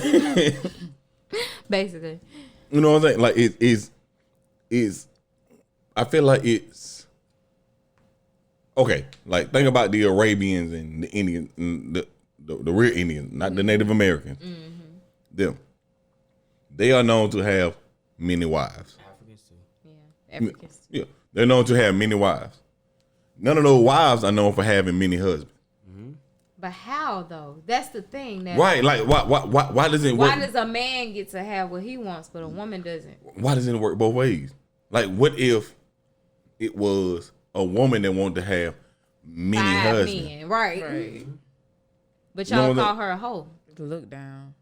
Basically, you know what I'm saying? Like it is. I feel like it's okay. Like think about the Arabians and the Indians, the real Indians, not the Native Americans. Them, they are known to have many wives. Africans too. yeah, Africans. Yeah, they're known to have many wives. None of those wives are known for having many husbands. But how though? That's the thing. That Right? Like why does it work? Why does a man get to have what he wants, but a woman doesn't? Why doesn't it work both ways? Like, what if it was a woman that wanted to have many 5 husbands? men, right? Right. But y'all No, call her a hoe. Look down.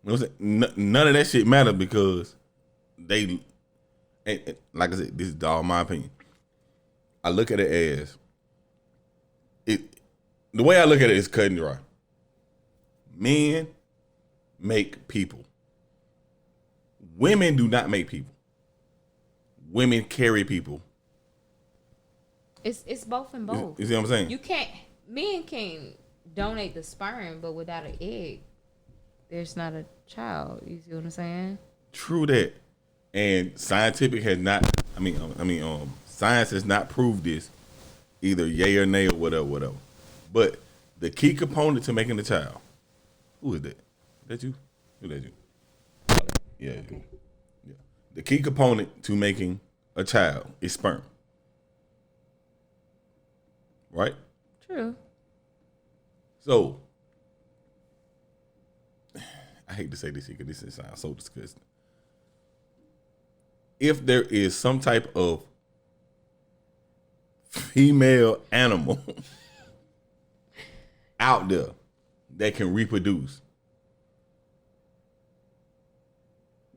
You know what I'm saying? None of that shit matters because they, and like I said, this is all my opinion. I look at it as the way I look at it is cut and dry. Men make people. Women do not make people. Women carry people. It's both and both. You see what I'm saying? Men can donate the sperm, but without an egg, there's not a child. You see what I'm saying? True that. And scientific has not. Science has not proved this, either yay or nay or whatever. But the key component to making the child, who is that? That you? Who that you? Yeah. Okay. Yeah. The key component to making a child is sperm. Right? True. So, I hate to say this here because this sounds so disgusting. If there is some type of female animal out there that can reproduce,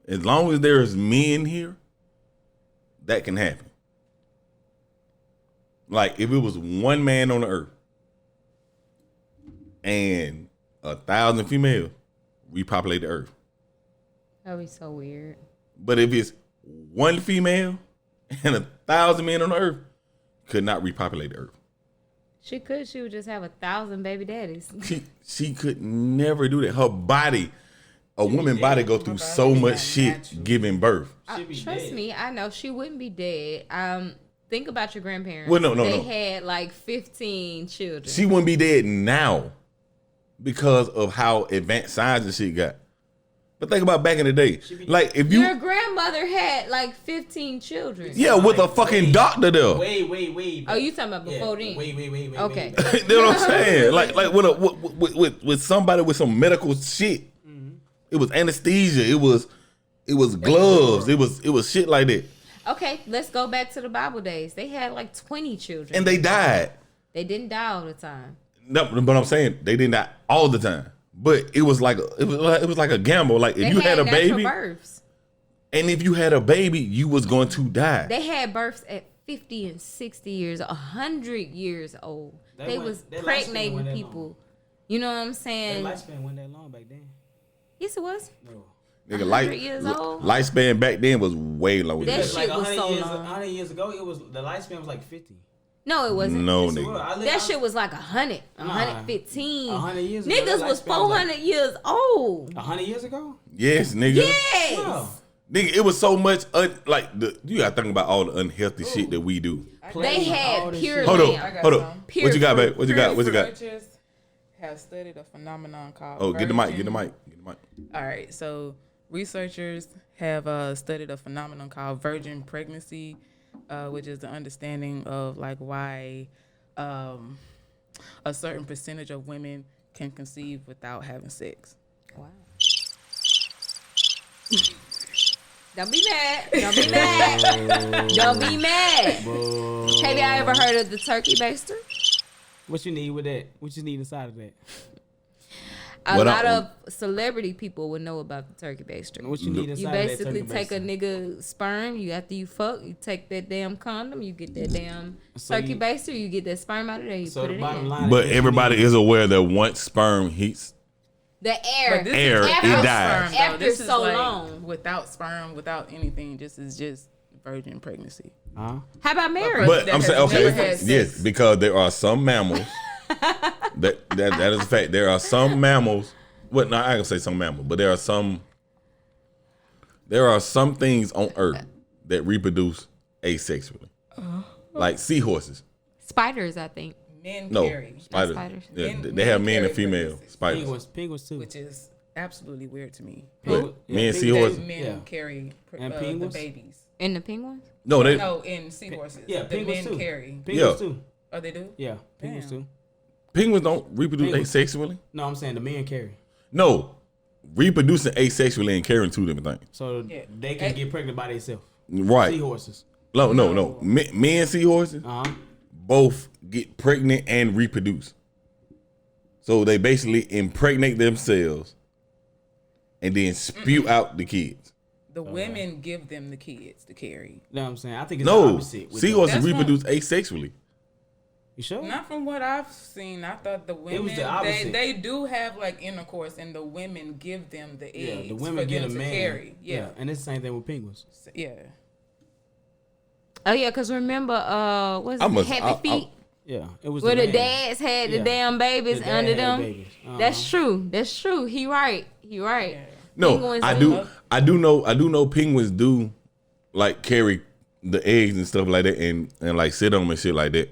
as long as there's men here, that can happen. Like if it was one man on the earth and 1,000 females repopulate the earth. That'd be so weird. But if it's one female and 1,000 men on the earth, could not repopulate the earth. She could. She would just have 1,000 baby daddies. She could never do that. Her body, a woman's body go through so much shit giving birth. Trust me, I know she wouldn't be dead. Think about your grandparents. Well, no. They had like 15 children. She wouldn't be dead now because of how advanced science and shit got. But think about back in the day. Like if Your grandmother had like 15 children. Yeah, with a fucking doctor there. Wait. Oh, you talking about before then? Wait. Okay. You know what I'm saying? Like with somebody with some medical shit. It was anesthesia. It was gloves. It was shit like that. Okay, let's go back to the Bible days. They had like 20 children. And they died. They didn't die all the time. No, but I'm saying they didn't die all the time. But it was like a gamble. Like if you had a baby, births. and if you had a baby, you was going to die. They had births at 50 and 60 years, 100 years old. They was pregnating people. You know what I'm saying? Their lifespan wasn't that long back then. Yes, it was. No. Nigga, 100 years old. Lifespan back then was way longer. That than shit was so long. 100 years ago, it was the lifespan was like 50. No, it wasn't. No, Yes, it nigga. was. That shit was like 100, 115. 100 years ago, Niggas that was lifespan 400 years old. 100 years ago? Yes, nigga. Yes. Wow. Nigga, it was so much you gotta think about all the unhealthy shit that we do. They had pure Hold lamb. up, got hold some. up. Pure What you got, fruit. babe? What you got? What you got? Researchers have studied a phenomenon called. Oh, get the mic. Get the virgin- mic. Get the mic. All right, so researchers have studied a phenomenon called virgin pregnancy, which is the understanding of like why a certain percentage of women can conceive without having sex. Wow. Don't be mad. Don't be mad. Don't be mad. Have y'all ever heard of the turkey baster? What you need with that? What you need inside of that? A What lot I- of celebrity people would know about the turkey baster. What you need inside You of that basically turkey take a baster? nigga sperm. You after you fuck, you take that damn condom. You get that damn So turkey you- baster. You get that sperm out of there. You So put the it bottom in. line But is everybody is aware that once sperm heats, The air. But this Air, is it without dies. sperm, though. After This is so like long. without sperm, without anything. This is just virgin pregnancy. Huh? How about marriage? but that I'm has saying never okay, had sex. yes, because there are some mammals that is a fact. There are some mammals. What? No, I can say some mammals, but there are some things on Earth that reproduce asexually, like seahorses. Spiders, I think. Men No, carry, spiders. spiders. Yeah, Men- they have men men and carry female pregnancy. spiders. Penguins too. which is absolutely weird to me. What? Me and penguins- seahorses? That men Yeah. carry And the penguins? babies. And the penguins? No, they. No, in seahorses. Yeah, the penguins men too. carry. Penguins Yeah. too. Oh, they do? Yeah, penguins Damn. too. Penguins don't reproduce Penguins. asexually. No, I'm saying the men carry. No, reproducing asexually and carrying two different things. So Yeah. they can get pregnant by themselves. Right. Seahorses. No. Men seahorses Uh huh. both get pregnant and reproduce. So they basically impregnate themselves and then spew out the kids. The women give them the kids to carry. You know what I'm saying? I think it's the No, opposite. with seahorses That's reproduce asexually. the- You sure? Not from what I've seen. I thought the women was the opposite. they do have like intercourse, and the women give them the Yeah, eggs the for women get them a to man. carry. Yeah, And it's the same thing with penguins. yeah. Oh, yeah, because remember, what's I it? must- Happy I- Feet? Yeah, it was Where the man. dads had the Yeah. damn babies The dad under had them. babies. That's true. That's true. He right. No, Penguins I do. do know penguins do like carry the eggs and stuff like that and like sit on them and shit like that.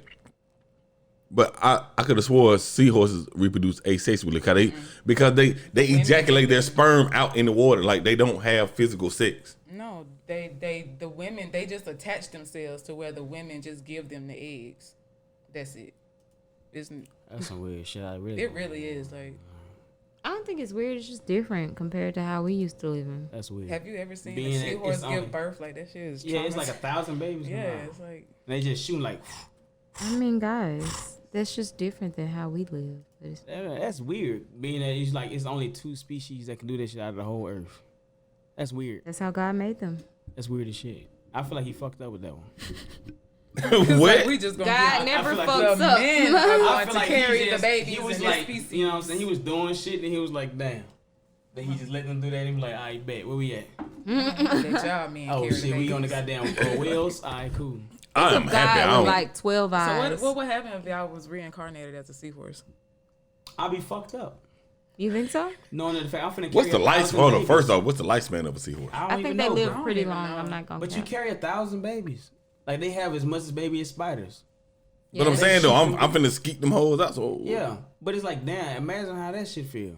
But I could have swore seahorses reproduce asexually because they ejaculate their sperm out in the water, like they don't have physical sex. No, the women they just attach themselves to where the women just give them the eggs. That's it. That's some weird shit. It really is like. I don't think it's weird. It's just different compared to how we used to live in. That's weird. Have you ever seen Being a that seahorse it's give only- birth? Like that shit is. Yeah, it's like traumatizing. 1,000 babies. come Yeah, out. it's like. And they just shooting like. I mean, guys, that's just different than how we live. But it's- That's weird. Being that it's like it's only 2 species that can do this shit out of the whole earth. That's weird. That's how God made them. That's weird as shit. I feel like he fucked up with that one. What? Like, we just gonna God be, never feel like fucks the up. men are I going feel to like carry he the babies He was in like, this species. you know what I'm saying? He was doing shit and he was like, damn. Then he just let them do that and he was like, all right, bet. Where we at? That y'all men Oh carry shit, the we on the babies. goddamn wheels? All right, cool. I'm God happy. I with don't. like 12 So eyes. what would happen if y'all was reincarnated as a seahorse? I'll be fucked up. You think so? Knowing the fact I'm finna What's the carry 1,000 lifespan? Hold on, babies. first off, what's the lifespan of a seahorse? I don't I even think they know, live bro. pretty even long. know. I'm not gonna. But you count. carry 1,000 babies. Like they have as much as baby as spiders. But I'm Yeah. saying though, I'm finna skeet them hoes out. So Yeah. But it's like, damn, imagine how that shit feel.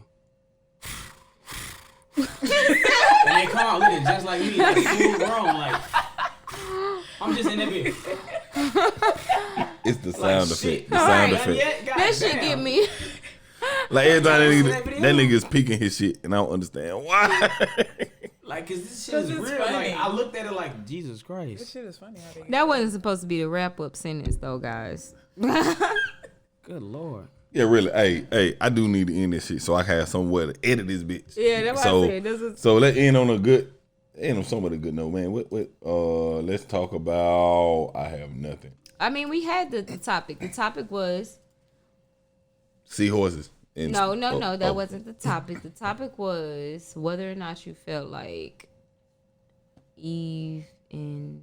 And they come out looking just like me, like full grown, like I'm just in that bit. it's the Like sound shit. effect. The sound Not effect. yet? God That shit damn. get me. Like every time You that seen nigga, that video? that nigga's peeking his shit, and I don't understand why. Like Like, cause this shit is it's real. funny. Like, I looked at it like, Jesus This Christ. shit is funny. How they That wasn't supposed to be the wrap up sentence though, guys. Good Lord. Yeah, really. Hey, I do need to end this shit so I can have somewhere to edit this bitch. Yeah, that's what I said. This is- So let's end on a good, somewhat a good note, man. What? Let's talk about. I have nothing. I mean, we had the topic. The topic was Seahorses. no. That wasn't the topic. The topic was whether or not you felt like Eve and.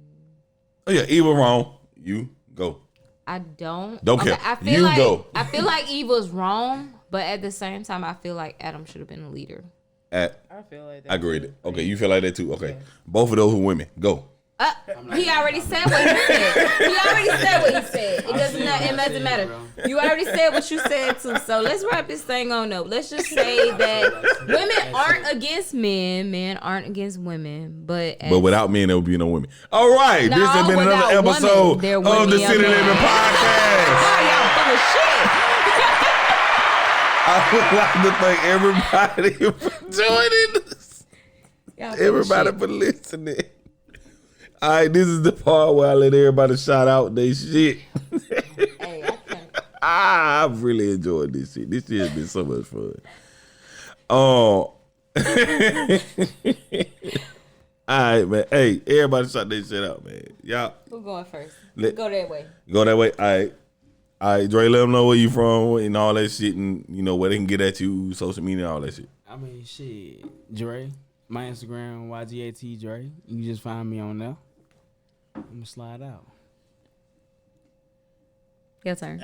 Oh yeah, Eve was wrong. You go. I don't. Don't care. I feel You like, go. I feel like Eve was wrong, but at the same time, I feel like Adam should have been a leader. I feel like that. I agree. Okay, you feel like that too. Okay, both of those were women. Go. He already said what he said. He already said what he said. It doesn't matter. You already said what you said too. So let's wrap this thing on up. Let's just say that women aren't against men. Men aren't against women. But without men, there would be no women. All right, No, this has been another without episode women, there of would the be a City man. Living Podcast. Oh, y'all full of shit. I would like to thank everybody for joining us. Y'all full of Everybody shit. for listening. All right, this is the part where I let everybody shout out they shit. Hey, I can't. I've really enjoyed this shit. This shit has been so much fun. All right, man. Hey, everybody shout their shit out, man. Y'all Who going first? Go that way. go that way. All right, Dre, let them know where you from and all that shit, and you know where they can get at you, social media, all that shit. I mean, shit. Dre, my Instagram, YGAT Dre. You can just find me on there. I'm gonna slide out. Your turn.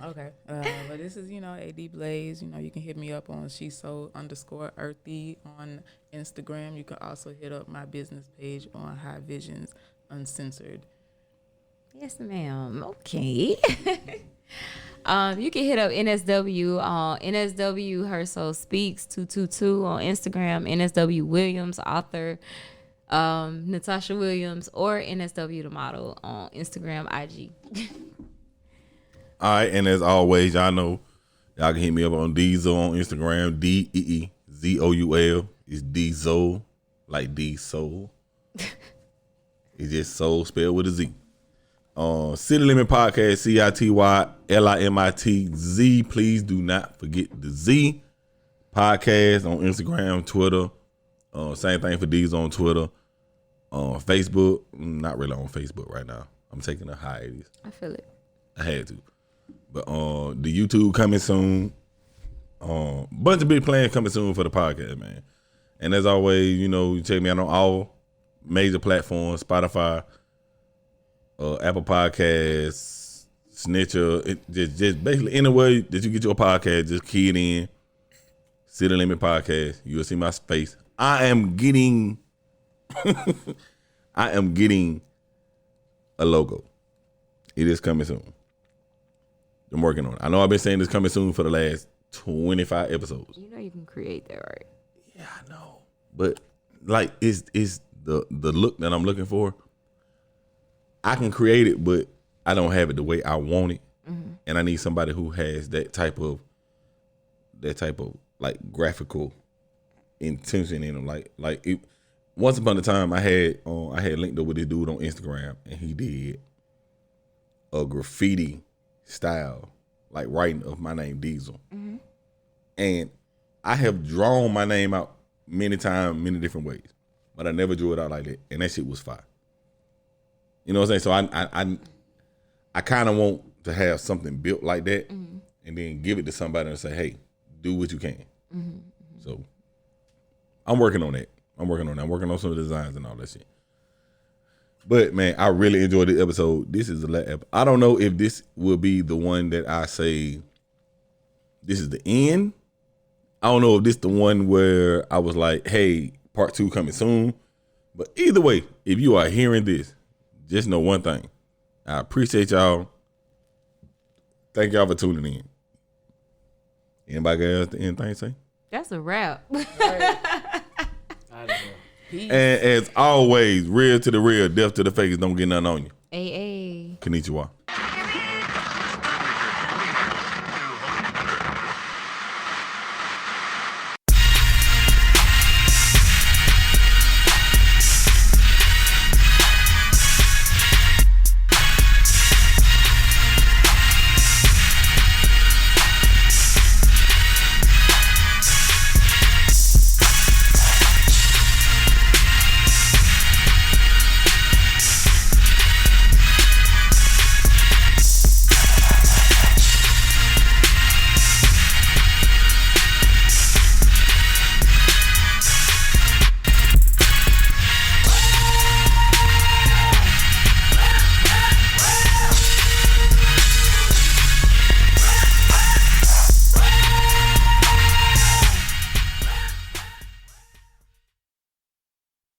Okay. But this is, AD Blaze. You can hit me up on sheso_earthy on Instagram. You can also hit up my business page on High Visions Uncensored. Yes, ma'am. Okay. You can hit up NSW on NSW Her Soul Speaks 222 on Instagram. NSW Williams, author. Natasha Williams or NSW the model on Instagram, IG. All right, and as always, y'all know y'all can hit me up on Diesel on Instagram, DEEZOUL. It's Diesel, like D Soul. It's just soul spelled with a Z. City Limit Podcast, CITYLIMITZ. Please do not forget the Z. Podcast on Instagram, Twitter. Same thing for Diesel on Twitter. Facebook, not really on Facebook right now. I'm taking a hiatus. I feel it. I had to. But the YouTube coming soon. Bunch of big plans coming soon for the podcast, man. And as always, you check me out on all major platforms, Spotify, Apple Podcasts, Snitcher, just basically anywhere that you get your podcast, just key it in. City Limit Podcast. You'll see my face. I am getting a logo. It is coming soon. I'm working on it. I know I've been saying this coming soon for the last 25 episodes. You know you can create that, right? Yeah, I know. But like it's the look that I'm looking for. I can create it, but I don't have it the way I want it. Mm-hmm. And I need somebody who has that type of like graphical intention in them. Like it, once upon a time I had linked up with this dude on Instagram and he did a graffiti style, like writing of my name Diesel. Mm-hmm. And I have drawn my name out many times, many different ways, but I never drew it out like that. And that shit was fire. You know what I'm saying? So I kind of want to have something built like that, mm-hmm. and then give it to somebody and say, hey, do what you can. Mm-hmm. So I'm working on that. I'm working on some of the designs and all that shit. But man, I really enjoyed the episode. This is the last episode. I don't know if this will be the one that I say this is the end. I don't know if this is the one where I was like, hey, part 2 coming soon. But either way, if you are hearing this, just know one thing. I appreciate y'all. Thank y'all for tuning in. Anybody got anything to say? That's a wrap. And as always, real to the real, death to the fakers, don't get nothing on you. Hey. Konnichiwa.